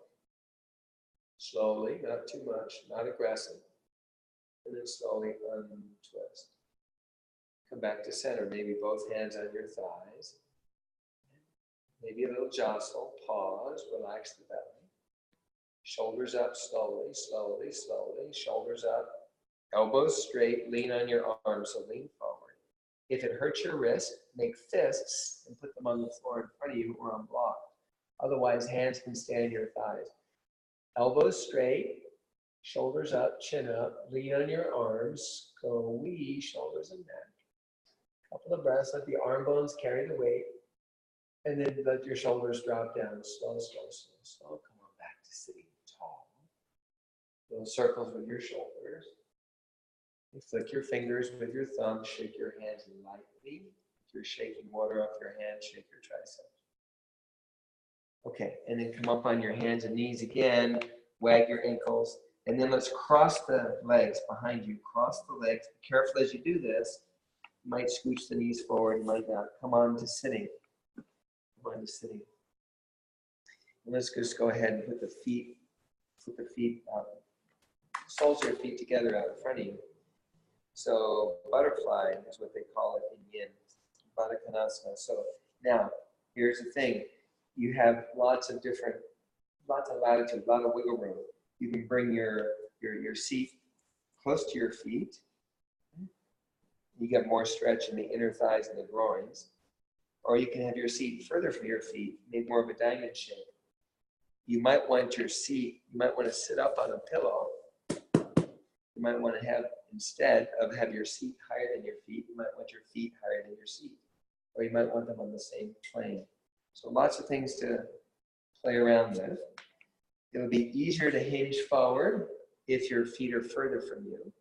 Slowly, not too much, not aggressive. And then slowly untwist. Come back to center, maybe both hands on your thighs. Maybe a little jostle, pause, relax the belly. Shoulders up slowly, slowly, slowly. Shoulders up. Elbows straight, lean on your arms, so lean forward. If it hurts your wrist, make fists and put them on the floor in front of you or unblocked. Otherwise, hands can stay on your thighs. Elbows straight, shoulders up, chin up, lean on your arms, go wee, shoulders and neck. Couple of breaths, let the arm bones carry the weight, and then let your shoulders drop down. Slow, slow, slow, slow. Come on back to sitting tall. Little circles with your shoulders. You flick your fingers with your thumb, shake your hands lightly. If you're shaking water off your hands, shake your triceps. Okay, and then come up on your hands and knees again, wag your ankles, and then let's cross the legs behind you. Cross the legs. Be careful as you do this. You might scooch the knees forward, you might not. Come on to sitting. Come on to sitting. And let's just go ahead and put the feet soles of your feet together out in front of you. So butterfly is what they call it in yin, Baddha Konasana. So now, here's the thing. You have lots of latitude, a lot of wiggle room. You can bring your seat close to your feet. You get more stretch in the inner thighs and the groins. Or you can have your seat further from your feet, make more of a diamond shape. You might want to sit up on a pillow. You might want to have, instead of have your seat higher than your feet, you might want your feet higher than your seat. Or you might want them on the same plane. So lots of things to play around with. It'll be easier to hinge forward if your feet are further from you.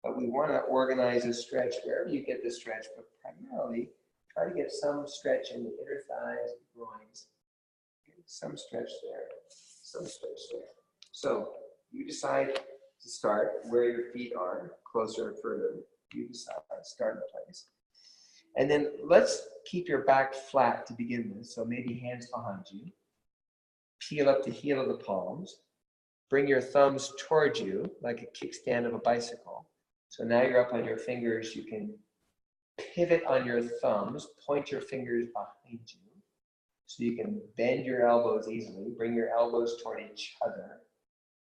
But we want to organize a stretch wherever you get the stretch, but primarily try to get some stretch in the inner thighs, groins. Some stretch there, some stretch there. So you decide to start where your feet are, closer or further. You decide, start in place. And then let's keep your back flat to begin with. So maybe hands behind you. Peel up the heel of the palms. Bring your thumbs towards you like a kickstand of a bicycle. So now you're up on your fingers. You can pivot on your thumbs, point your fingers behind you. So you can bend your elbows easily. Bring your elbows toward each other,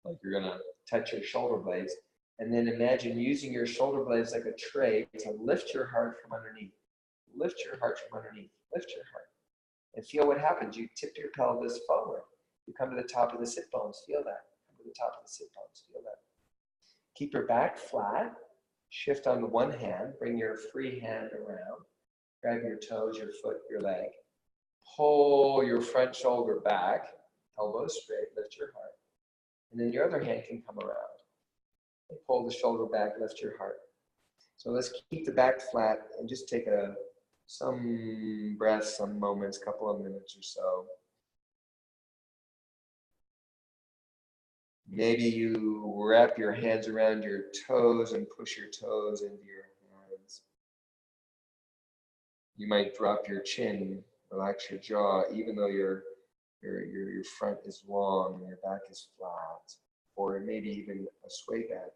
like you're gonna touch your shoulder blades. And then imagine using your shoulder blades like a tray to lift your heart from underneath. Lift your heart from underneath. Lift your heart. And feel what happens. You tip your pelvis forward. You come to the top of the sit bones. Feel that. Come to the top of the sit bones. Feel that. Keep your back flat. Shift on the one hand. Bring your free hand around. Grab your toes, your foot, your leg. Pull your front shoulder back. Elbows straight. Lift your heart. And then your other hand can come around. And pull the shoulder back. Lift your heart. So let's keep the back flat and just take some breaths, some moments, couple of minutes or so. Maybe you wrap your hands around your toes and push your toes into your hands. You might drop your chin, relax your jaw, even though your front is long and your back is flat, or maybe even a sway back.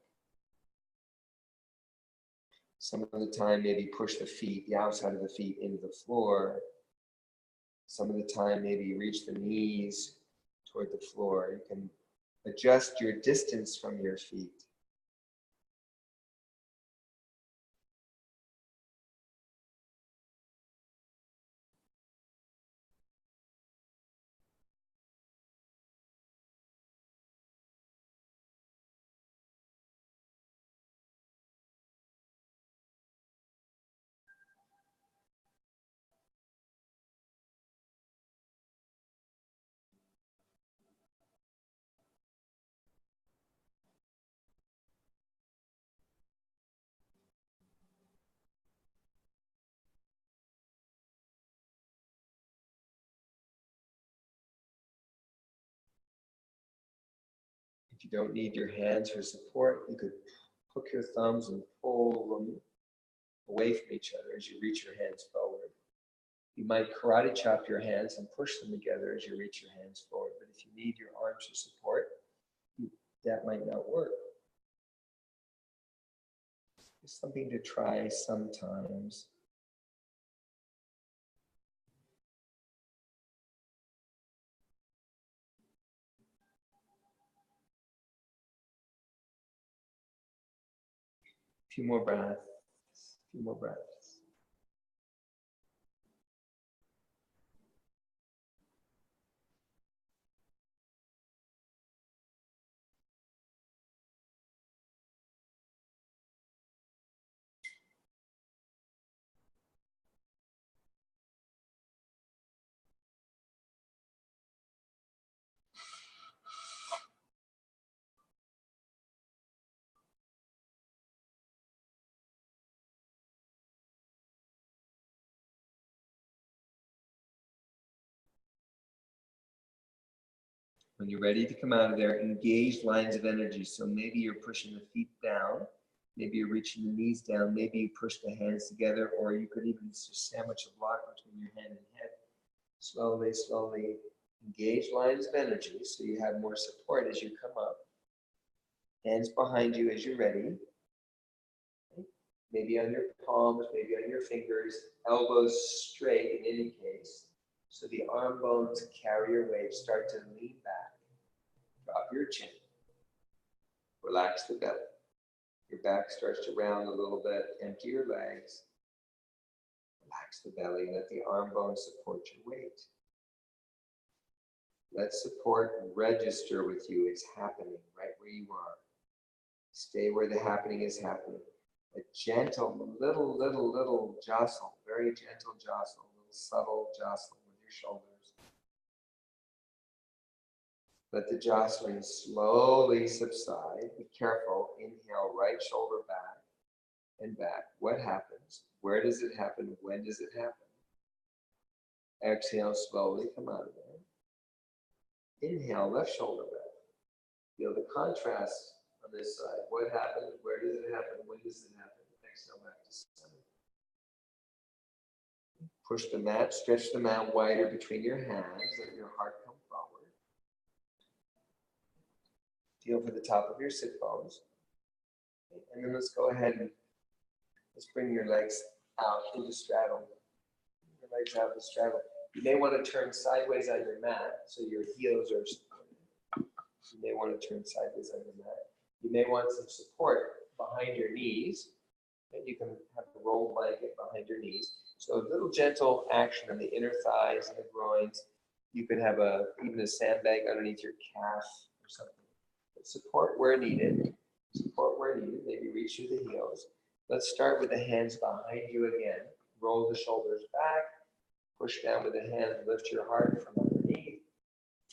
Some of the time, maybe push the feet, the outside of the feet into the floor. Some of the time, maybe reach the knees toward the floor. You can adjust your distance from your feet. If you don't need your hands for support, you could hook your thumbs and pull them away from each other as you reach your hands forward. You might karate chop your hands and push them together as you reach your hands forward. But if you need your arms for support, that might not work. It's something to try sometimes. A few more breaths. A few more breaths. When you're ready to come out of there, engage lines of energy. So maybe you're pushing the feet down, maybe you're reaching the knees down, maybe you push the hands together, or you could even just sandwich a block between your hand and head. Slowly, slowly engage lines of energy so you have more support as you come up. Hands behind you as you're ready. Maybe on your palms, maybe on your fingers, elbows straight in any case. So the arm bones carry your weight. Start to lean back. Drop your chin. Relax the belly. Your back starts to round a little bit. Empty your legs. Relax the belly. Let the arm bones support your weight. Let support register with you. It's happening right where you are. Stay where the happening is happening. A gentle, little jostle. Very gentle jostle. Little subtle jostle with your shoulders. Let the jostling slowly subside. Be careful. Inhale, right shoulder back and back. What happens? Where does it happen? When does it happen? Exhale, slowly come out of there. Inhale, left shoulder back. Feel the contrast on this side. What happens? Where does it happen? When does it happen? Exhale back to center. Push the mat, stretch the mat wider between your hands. Let your heart come forward. Feel for the top of your sit bones. And then let's go ahead and let's bring your legs out into straddle. Your legs out to straddle. You may want to turn sideways on your mat so your heels are supported. You may want to turn sideways on your mat. You may want some support behind your knees. And you can have a roll blanket behind your knees. So a little gentle action on the inner thighs and the groins. You could have even a sandbag underneath your calf or something. But support where needed. Support where needed. Maybe reach through the heels. Let's start with the hands behind you again. Roll the shoulders back. Push down with the hands. Lift your heart from underneath.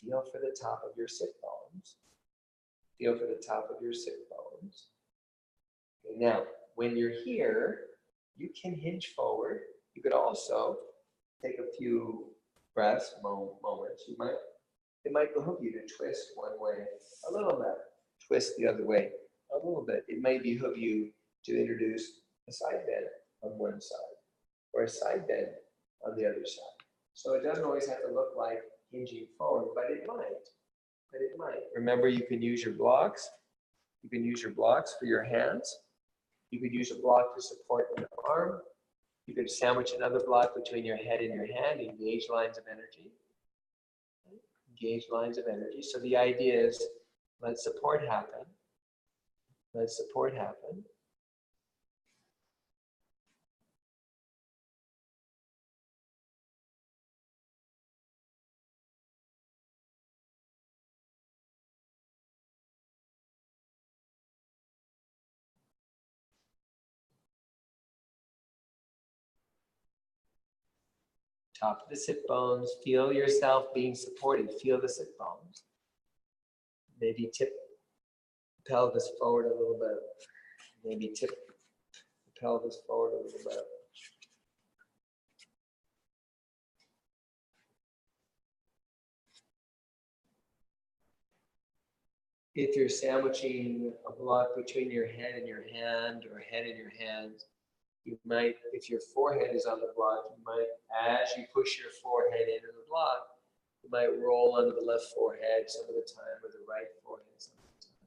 Feel for the top of your sit bones. Feel for the top of your sit bones. Okay, now, when you're here, you can hinge forward. You could also take a few breaths, moments. It might behoove you to twist one way a little bit, twist the other way a little bit. It may behoove you to introduce a side bend on one side or a side bend on the other side. So it doesn't always have to look like hinging forward, but it might. Remember, you can use your blocks. You can use your blocks for your hands. You could use a block to support your arm. You could sandwich another block between your head and your hand, engage lines of energy. Engage lines of energy. So the idea is, let support happen. Let support happen. Top of the sit bones. Feel yourself being supported. Feel the sit bones. Maybe tip the pelvis forward a little bit. Maybe tip the pelvis forward a little bit. If you're sandwiching a block between your head and your hand or head and your hands, you might, if your forehead is on the block, you might, as you push your forehead into the block, you might roll onto the left forehead some of the time or the right forehead some of the time.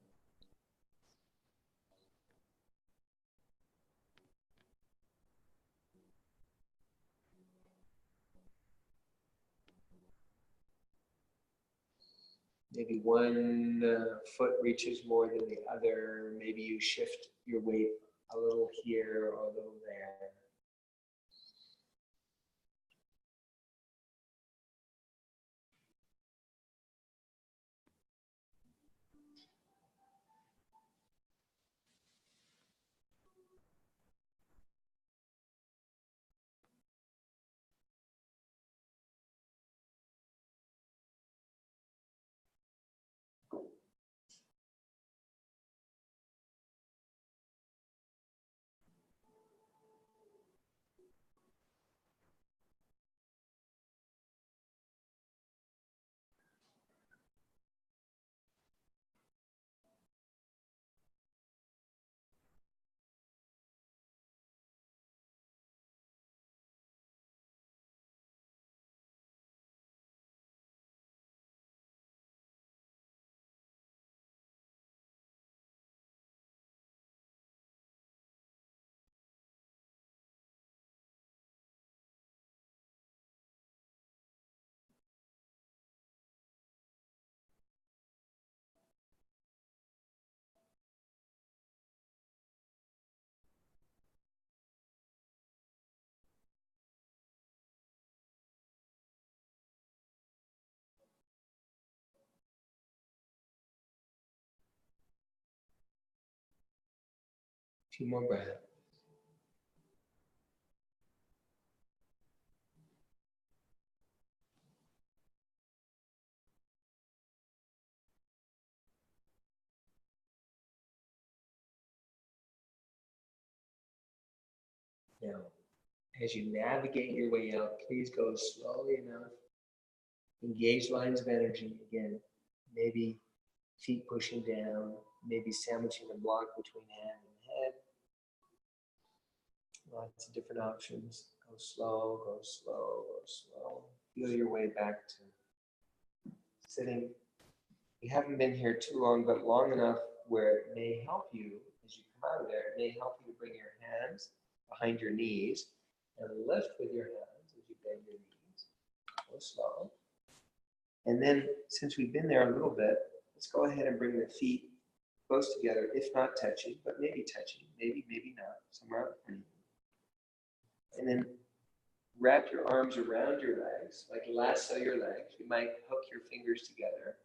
Maybe one foot reaches more than the other. Maybe you shift your weight a little here or a little there. A few more breaths. Now, as you navigate your way out, please go slowly enough. Engage lines of energy again. Maybe feet pushing down, maybe sandwiching a block between hand and head. Lots of different options. Go slow, go slow, go slow. Feel your way back to sitting. You haven't been here too long, but long enough where it may help you as you come out of there. It may help you to bring your hands behind your knees and lift with your hands as you bend your knees. Go slow. And then, since we've been there a little bit, let's go ahead and bring the feet close together, if not touching, but maybe touching, maybe not, somewhere underneath. And then wrap your arms around your legs, like lasso your legs. You might hook your fingers together.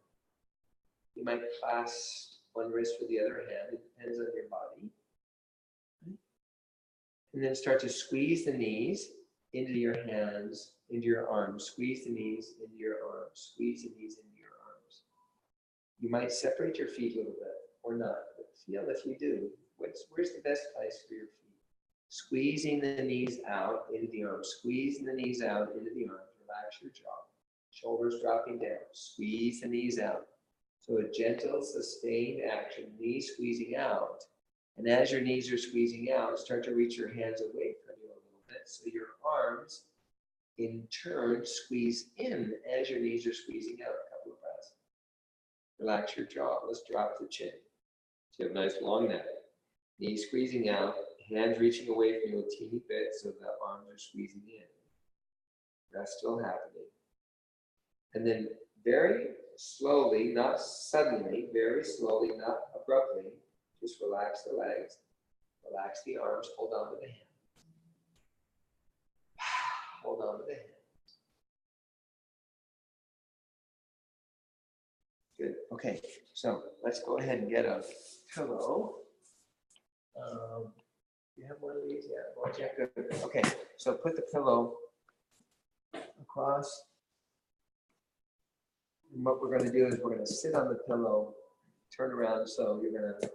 You might clasp one wrist with the other hand. It depends on your body. And then start to squeeze the knees into your hands, into your arms. Squeeze the knees into your arms. Squeeze the knees into your arms. You might separate your feet a little bit or not. But feel if you do, where's the best place for your feet? Squeezing the knees out into the arms. Squeezing the knees out into the arms. Relax your jaw. Shoulders dropping down. Squeeze the knees out. So a gentle, sustained action, knees squeezing out. And as your knees are squeezing out, start to reach your hands away from you a little bit. So your arms, in turn, squeeze in as your knees are squeezing out. A couple of breaths. Relax your jaw. Let's drop the chin. So you have a nice long neck. Knees squeezing out. Hands reaching away from you a teeny bit so the arms are squeezing in. That's still happening. And then very slowly, not suddenly, very slowly, not abruptly, just relax the legs, relax the arms, hold on to the hands. Hold on to the hands. Good. Okay, so let's go ahead and get a pillow. You have one of these? Yeah. Good. Okay, so put the pillow across. And what we're going to do is we're going to sit on the pillow, turn around, so you're going to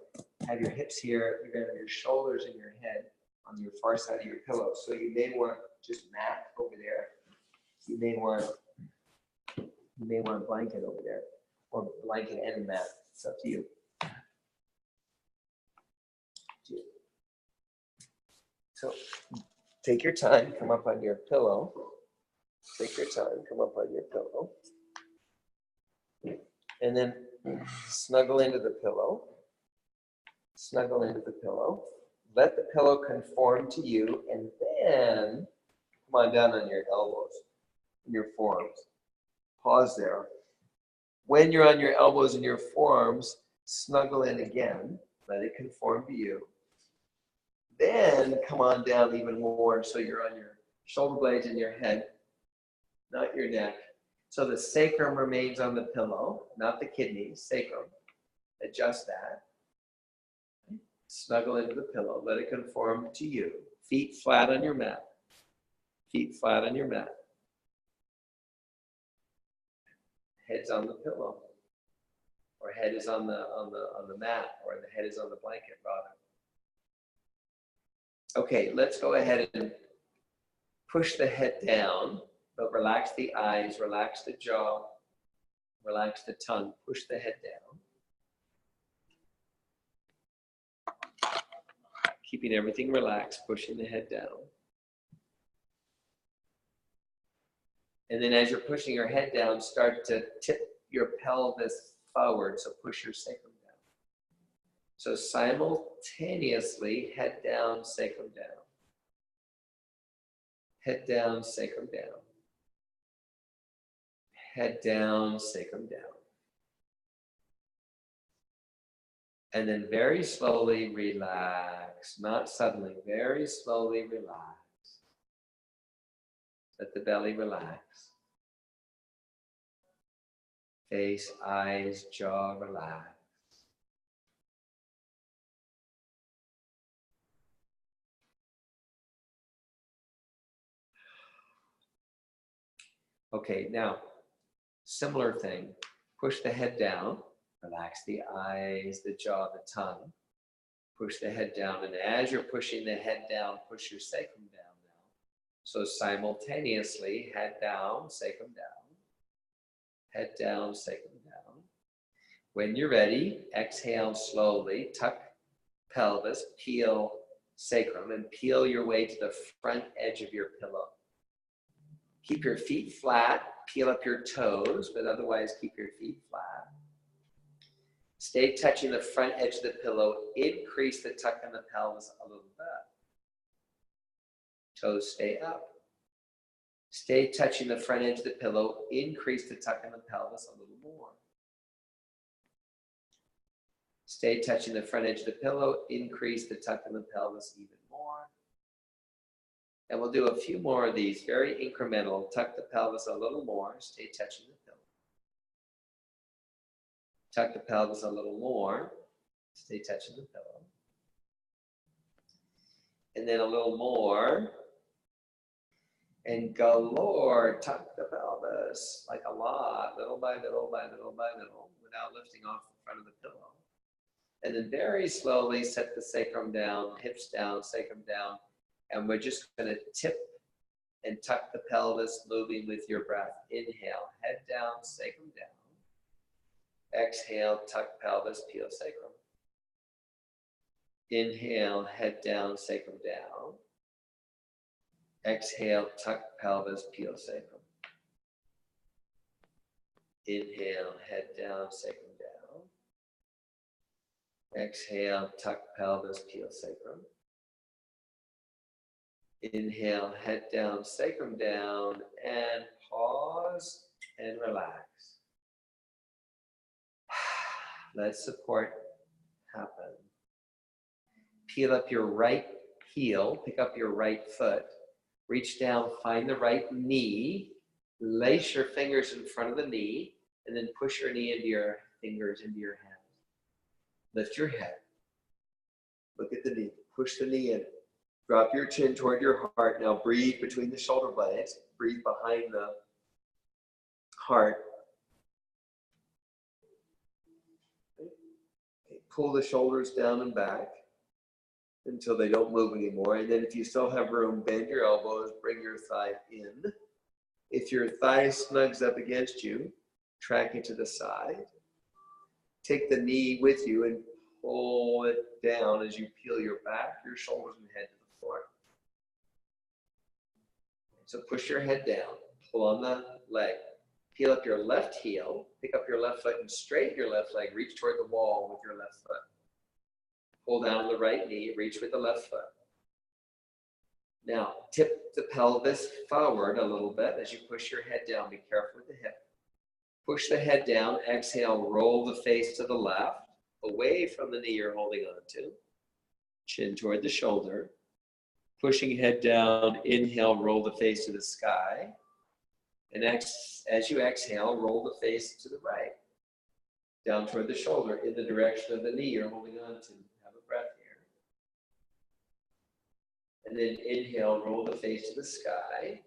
have your hips here, you're going to have your shoulders and your head on your far side of your pillow. So you may want just mat over there. You may want a blanket over there, or blanket and mat. It's up to you. So take your time, come up on your pillow. Take your time, come up on your pillow. And then snuggle into the pillow. Snuggle into the pillow. Let the pillow conform to you, and then come on down on your elbows, your forearms. Pause there. When you're on your elbows and your forearms, snuggle in again. Let it conform to you. Then come on down even more so you're on your shoulder blades and your head, not your neck. So the sacrum remains on the pillow, not the kidneys, sacrum. Adjust that. Snuggle into the pillow. Let it conform to you. Feet flat on your mat. Feet flat on your mat. Head's on the pillow. Or head is on the mat, or the head is on the blanket, rather. Okay, let's go ahead and push the head down, but relax the eyes, relax the jaw, relax the tongue. Push the head down. Keeping everything relaxed, pushing the head down. And then as you're pushing your head down, start to tip your pelvis forward, so push your sacrum down. So simultaneously, head down, sacrum down. Head down, sacrum down. Head down, sacrum down. And then very slowly relax, not suddenly, very slowly relax. Let the belly relax. Face, eyes, jaw, relax. Okay, now, similar thing. Push the head down. Relax the eyes, the jaw, the tongue. Push the head down. And as you're pushing the head down, push your sacrum down now. So simultaneously, head down, sacrum down. Head down, sacrum down. When you're ready, exhale slowly. Tuck pelvis, peel sacrum, and peel your way to the front edge of your pillow. Keep your feet flat, peel up your toes, but otherwise keep your feet flat. Stay touching the front edge of the pillow. Increase the tuck in the pelvis a little bit. Toes stay up. Stay touching the front edge of the pillow. Increase the tuck in the pelvis a little more. Stay touching the front edge of the pillow. Increase the tuck in the pelvis even more. And we'll do a few more of these, very incremental. Tuck the pelvis a little more. Stay touching the pillow. Tuck the pelvis a little more. Stay touching the pillow. And then a little more. And galore, tuck the pelvis, like a lot, little by little by little by little, without lifting off the front of the pillow. And then very slowly set the sacrum down, hips down, sacrum down. And we're just going to tip and tuck the pelvis, moving with your breath. Inhale, head down, sacrum down. Exhale, tuck pelvis, peel sacrum. Inhale, head down, sacrum down. Exhale, tuck pelvis, peel sacrum. Inhale, head down, sacrum down. Exhale, tuck pelvis, peel sacrum. Inhale, head down, sacrum down, and pause and relax. Let support happen. Peel up your right heel, pick up your right foot, reach down, find the right knee, lace your fingers in front of the knee, and then push your knee into your fingers into your hands. Lift your head. Look at the knee. Push the knee in. Drop your chin toward your heart. Now breathe between the shoulder blades. Breathe behind the heart. Okay. Pull the shoulders down and back until they don't move anymore. And then if you still have room, bend your elbows, bring your thigh in. If your thigh snugs up against you, track it to the side. Take the knee with you and pull it down as you peel your back, your shoulders, and head to the floor. So push your head down, pull on the leg, peel up your left heel, pick up your left foot and straighten your left leg, reach toward the wall with your left foot. Pull down the right knee, reach with the left foot. Now, tip the pelvis forward a little bit as you push your head down. Be careful with the hip. Push the head down, exhale, roll the face to the left, away from the knee you're holding on to. Chin toward the shoulder. Pushing head down, inhale, roll the face to the sky. And as you exhale, roll the face to the right. Down toward the shoulder, in the direction of the knee you're holding on to. Have a breath here. And then inhale, roll the face to the sky.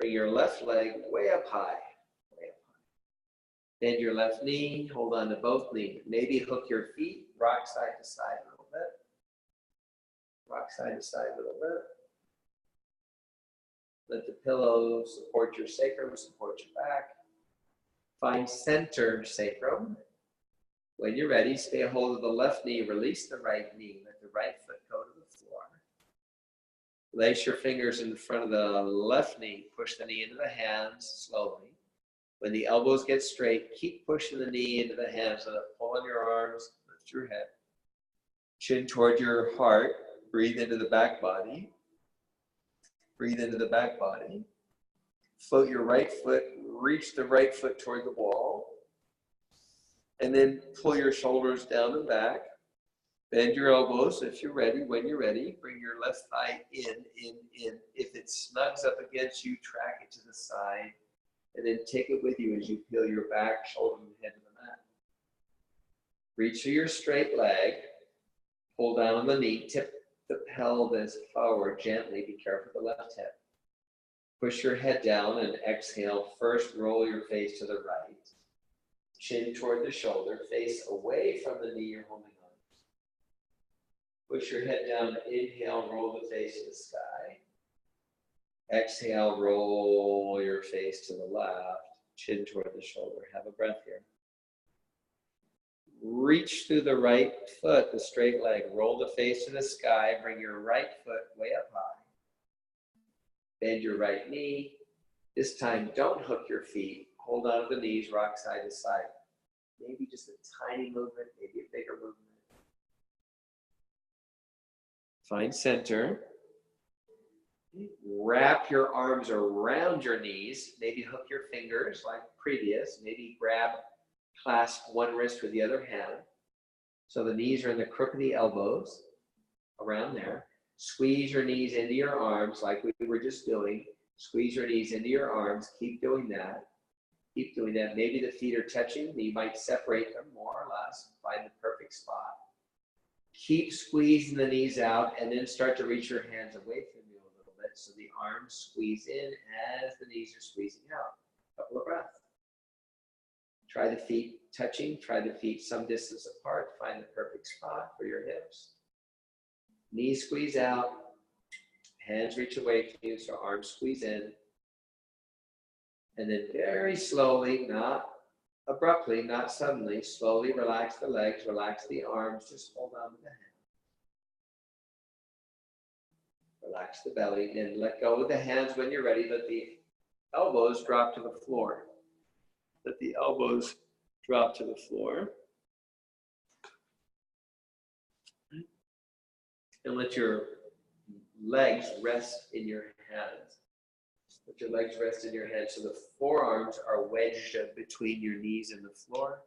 Bring your left leg way up high. Bend your left knee, hold on to both knees. Maybe hook your feet, rock side to side a little bit. Rock side to side a little bit. Let the pillow support your sacrum, support your back. Find center sacrum. When you're ready, stay a hold of the left knee, release the right knee. Let the right foot go to the floor. Lace your fingers in front of the left knee. Push the knee into the hands slowly. When the elbows get straight, keep pushing the knee into the hands. Let it pull on your arms, lift your head. Chin toward your heart. Breathe into the back body. Breathe into the back body. Float your right foot, reach the right foot toward the wall. And then pull your shoulders down and back. Bend your elbows if you're ready. When you're ready, bring your left thigh in. If it snugs up against you, track it to the side. And then take it with you as you peel your back, shoulder, and head to the mat. Reach for your straight leg. Pull down on the knee. Tip the pelvis forward gently. Be careful with the left hip. Push your head down and exhale. First, roll your face to the right. Chin toward the shoulder. Face away from the knee you're holding on. Push your head down. Inhale, roll the face to the sky. Exhale, roll your face to the left, chin toward the shoulder. Have a breath here. Reach through the right foot, the straight leg. Roll the face to the sky. Bring your right foot way up high. Bend your right knee. This time, don't hook your feet. Hold on to the knees, rock side to side. maybe just a tiny movement, maybe a bigger movement. Find center. Wrap your arms around your knees. Maybe hook your fingers like previous. Maybe clasp one wrist with the other hand. So the knees are in the crook of the elbows, around there. Squeeze your knees into your arms like we were just doing. Squeeze your knees into your arms. Keep doing that. Keep doing that. Maybe the feet are touching. You might separate them more or less. Find the perfect spot. Keep squeezing the knees out and then start to reach your hands away from you a little bit so the arms squeeze in as the knees are squeezing out. A couple of breaths. Try the feet touching. Try the feet some distance apart. Find the perfect spot for your hips. Knees squeeze out. Hands reach away from you, so arms squeeze in. And then very slowly, not abruptly, not suddenly, slowly relax the legs, relax the arms, just hold on to the hand. Relax the belly, and let go of the hands when you're ready. Let the elbows drop to the floor. Let the elbows drop to the floor. And let your legs rest in your hands. Let your legs rest in your hands so the forearms are wedged between your knees and the floor.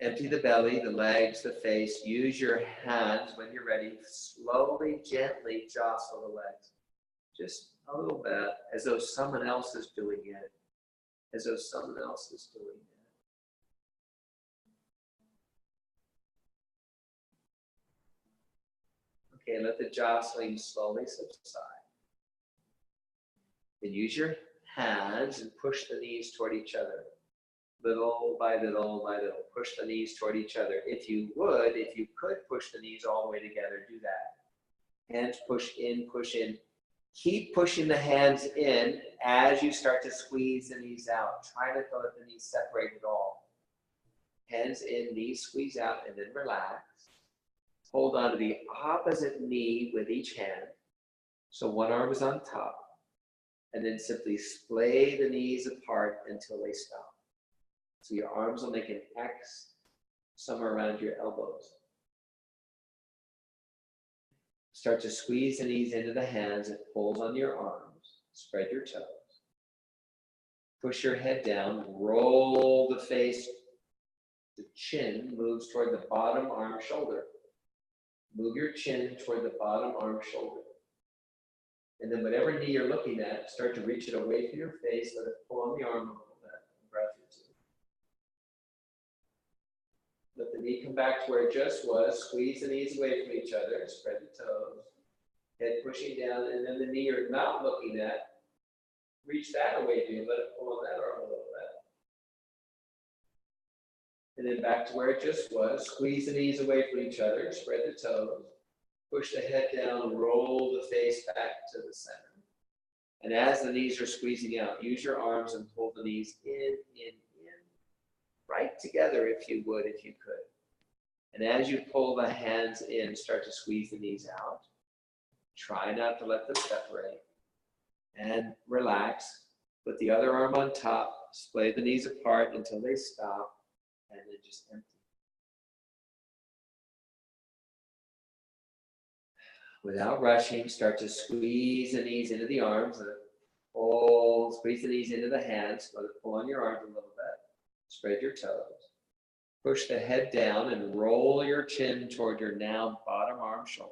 Empty the belly, the legs, the face. Use your hands when you're ready. Slowly, gently jostle the legs. Just a little bit, as though someone else is doing it. As though someone else is doing it. Okay, let the jostling slowly subside. Then use your hands and push the knees toward each other. Little by little by little. Push the knees toward each other. If you could push the knees all the way together, do that. Hands push in, push in. Keep pushing the hands in as you start to squeeze the knees out. Try not to let the knees separate at all. Hands in, knees squeeze out, and then relax. Hold on to the opposite knee with each hand. So one arm is on top. And then simply splay the knees apart until they stop. So your arms will make an X somewhere around your elbows. Start to squeeze the knees into the hands and pulls on your arms. Spread your toes. Push your head down. Roll the face. The chin moves toward the bottom arm shoulder. Move your chin toward the bottom arm shoulder. And then whatever knee you're looking at, start to reach it away from your face. Let it pull on the arm a little bit. Breath or two. Let the knee come back to where it just was. Squeeze the knees away from each other. Spread the toes. Head pushing down. And then the knee you're not looking at, reach that away from you. Let it pull on that arm a little bit. And then back to where it just was. Squeeze the knees away from each other. Spread the toes. Push the head down, roll the face back to the center. And as the knees are squeezing out, use your arms and pull the knees in. Right together if you would, if you could. And as you pull the hands in, start to squeeze the knees out. Try not to let them separate. And relax. Put the other arm on top. Splay the knees apart until they stop. And then just empty. Without rushing, start to squeeze the knees into the arms. Pull, squeeze the knees into the hands. Let it pull on your arms a little bit. Spread your toes. Push the head down and roll your chin toward your now bottom arm shoulder.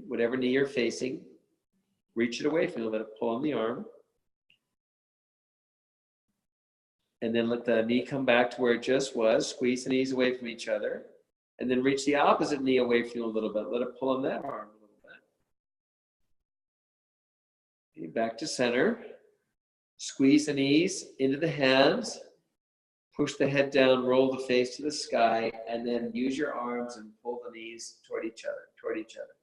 Whatever knee you're facing, reach it away from you. Let it pull on the arm. And then let the knee come back to where it just was. Squeeze the knees away from each other. And then reach the opposite knee away from you a little bit. Let it pull on that arm a little bit. Okay, back to center. Squeeze the knees into the hands. Push the head down, roll the face to the sky, and then use your arms and pull the knees toward each other.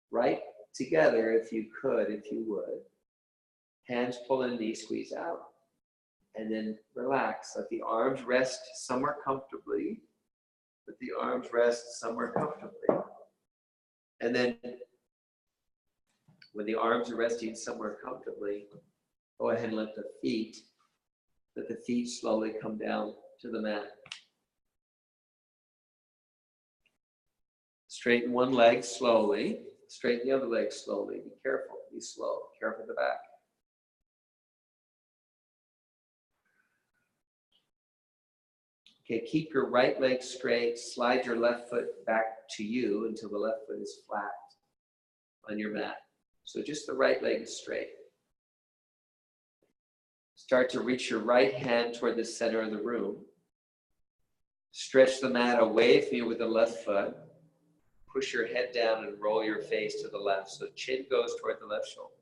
Right together if you could, if you would. Hands pull in, knees squeeze out. And then relax. Let the arms rest somewhere comfortably. Let the arms rest somewhere comfortably. And then when the arms are resting somewhere comfortably, go ahead and let the feet Let the feet slowly come down to the mat. Straighten one leg slowly. Straighten the other leg slowly. Be careful. Be slow. Careful the back. Okay, keep your right leg straight. Slide your left foot back to you until the left foot is flat on your mat. So just the right leg is straight. Start to reach your right hand toward the center of the room. Stretch the mat away from you with the left foot. Push your head down and roll your face to the left. So chin goes toward the left shoulder.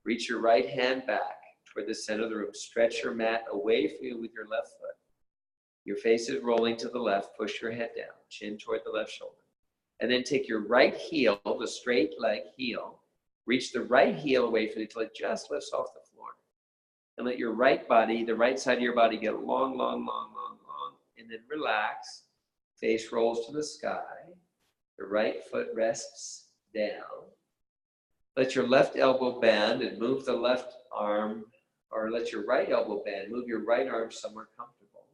Reach your right hand back toward the center of the room. Stretch your mat away from you with your left foot. Your face is rolling to the left. Push your head down. Chin toward the left shoulder. And then take your right heel, the straight leg heel. Reach the right heel away from you until it just lifts off the floor. And let your right body, the right side of your body, get long, long, long, long, long. And then relax. Face rolls to the sky. The right foot rests down. Let your left elbow bend and move the left arm, or let your right elbow bend. Move your right arm somewhere comfortable.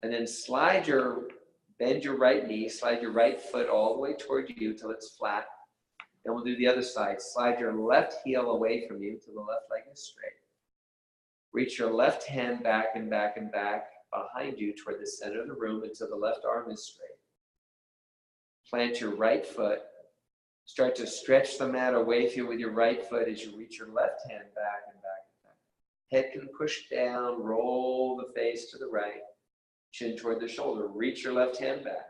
And then bend your right knee, slide your right foot all the way toward you till it's flat. Then we'll do the other side. Slide your left heel away from you till the left leg is straight. Reach your left hand back and back and back behind you toward the center of the room until the left arm is straight. Plant your right foot. Start to stretch the mat away from you with your right foot as you reach your left hand back and back and back. Head can push down, roll the face to the right, chin toward the shoulder. Reach your left hand back.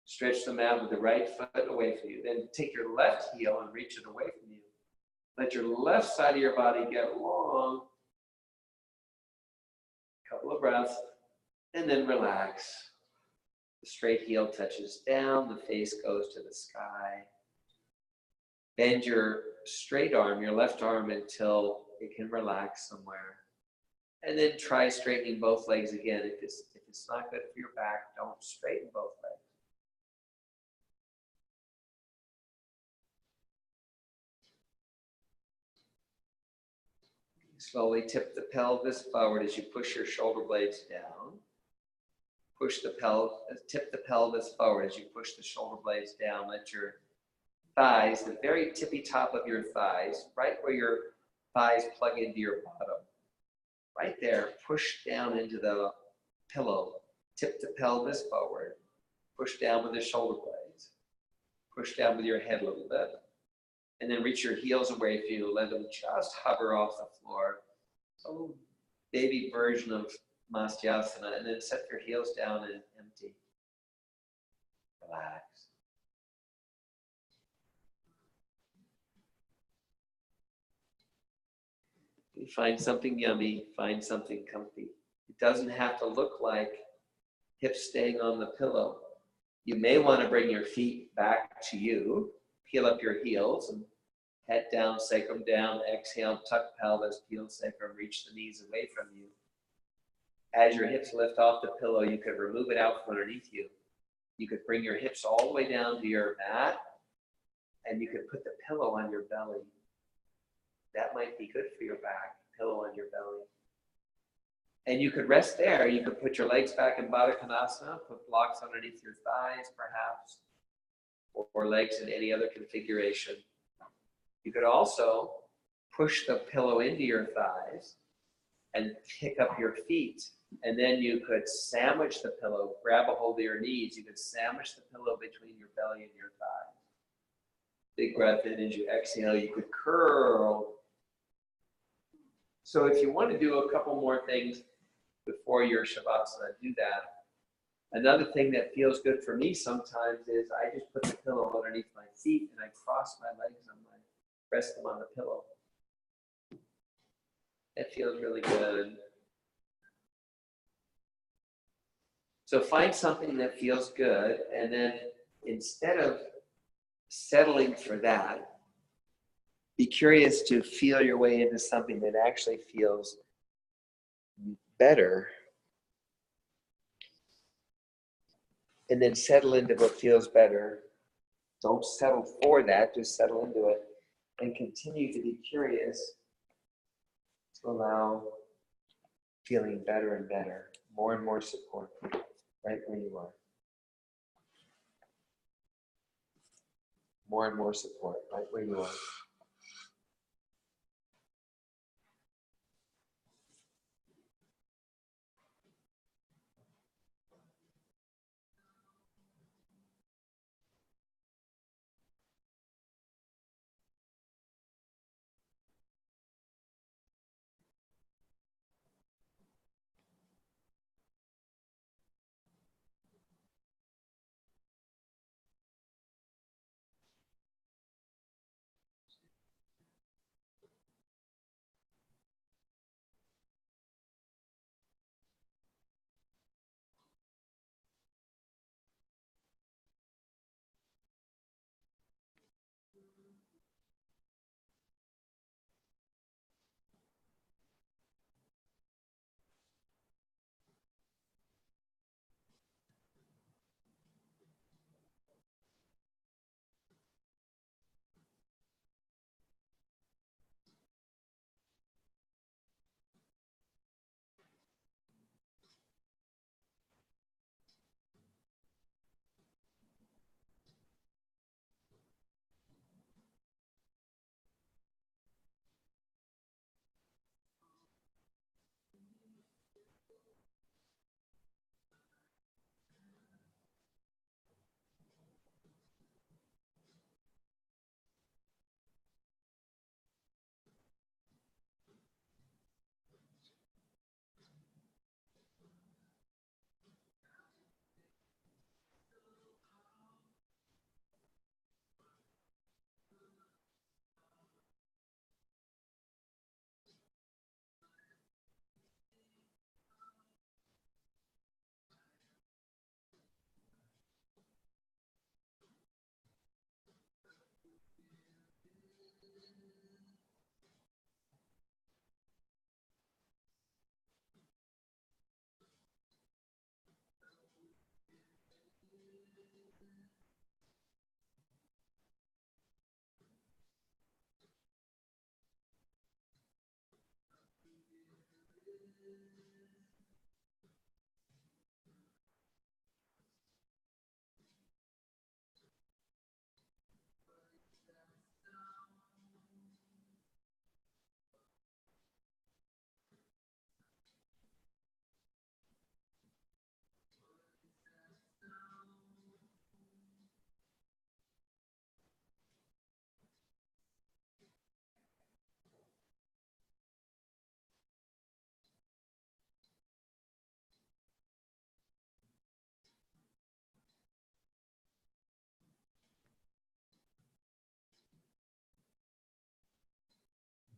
Stretch the mat with the right foot away from you. Then take your left heel and reach it away from you. Let your left side of your body get long. Couple of breaths, and then relax. The straight heel touches down, the face goes to the sky. Bend your straight arm, your left arm, until it can relax somewhere. And then try straightening both legs again. If it's not good for your back, don't straighten both legs. Slowly tip the pelvis forward as you push your shoulder blades down. Tip the pelvis forward as you push the shoulder blades down. Let your thighs, the very tippy top of your thighs, right where your thighs plug into your bottom, right there, push down into the pillow. Tip the pelvis forward. Push down with the shoulder blades. Push down with your head a little bit. And then reach your heels away from you. Let them just hover off the floor. A little baby version of Mastyasana. And then set your heels down and empty. Relax. You find something yummy. Find something comfy. It doesn't have to look like hips staying on the pillow. You may want to bring your feet back to you. Peel up your heels and head down, sacrum down, exhale, tuck pelvis, peel sacrum, reach the knees away from you. As your hips lift off the pillow, you could remove it out from underneath you. You could bring your hips all the way down to your mat, and you could put the pillow on your belly. That might be good for your back, pillow on your belly. And you could rest there. You could put your legs back in Baddha Konasana, put blocks underneath your thighs, perhaps, or legs in any other configuration. You could also push the pillow into your thighs and pick up your feet. And then you could sandwich the pillow, grab a hold of your knees. You could sandwich the pillow between your belly and your thighs. Big breath in as you exhale. You could curl. So if you want to do a couple more things before your Shavasana, do that. Another thing that feels good for me sometimes is I just put the pillow underneath my feet and I cross my legs rest them on the pillow. That feels really good. So find something that feels good, and then instead of settling for that, be curious to feel your way into something that actually feels better. And then settle into what feels better. Don't settle for that, just settle into it. And continue to be curious to allow feeling better and better, more and more support, right where you are. More and more support, right where you are.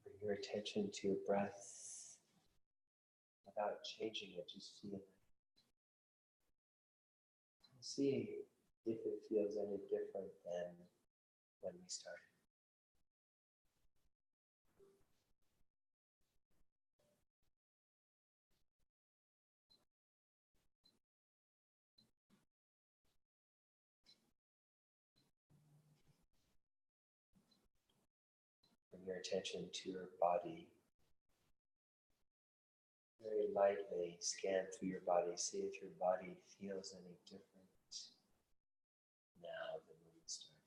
Bring your attention to your breath without changing it, just feel it. See if it feels any different than when we started. Bring your attention to your body. Very lightly scan through your body. See if your body feels any different now than when we started.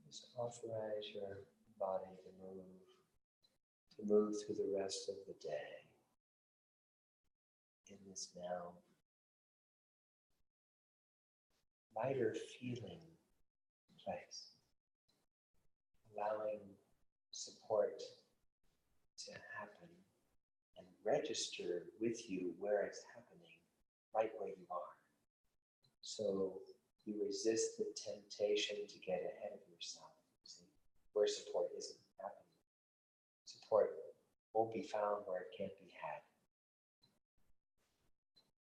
Just authorize your body to move through the rest of the day in this now lighter feeling place, allowing support to happen and register with you where it's happening, right where you are. So you resist the temptation to get ahead of yourself, see, where support isn't happening. Support won't be found where it can't be had.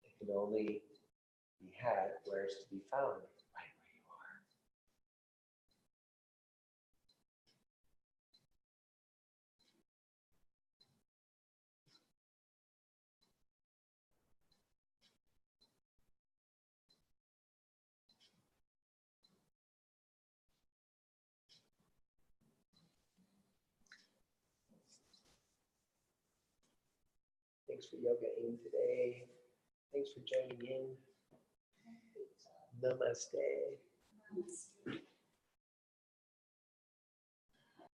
It can only be had where it's to be found, right where you are. Thanks for yogaing today. Thanks for joining in. Namaste.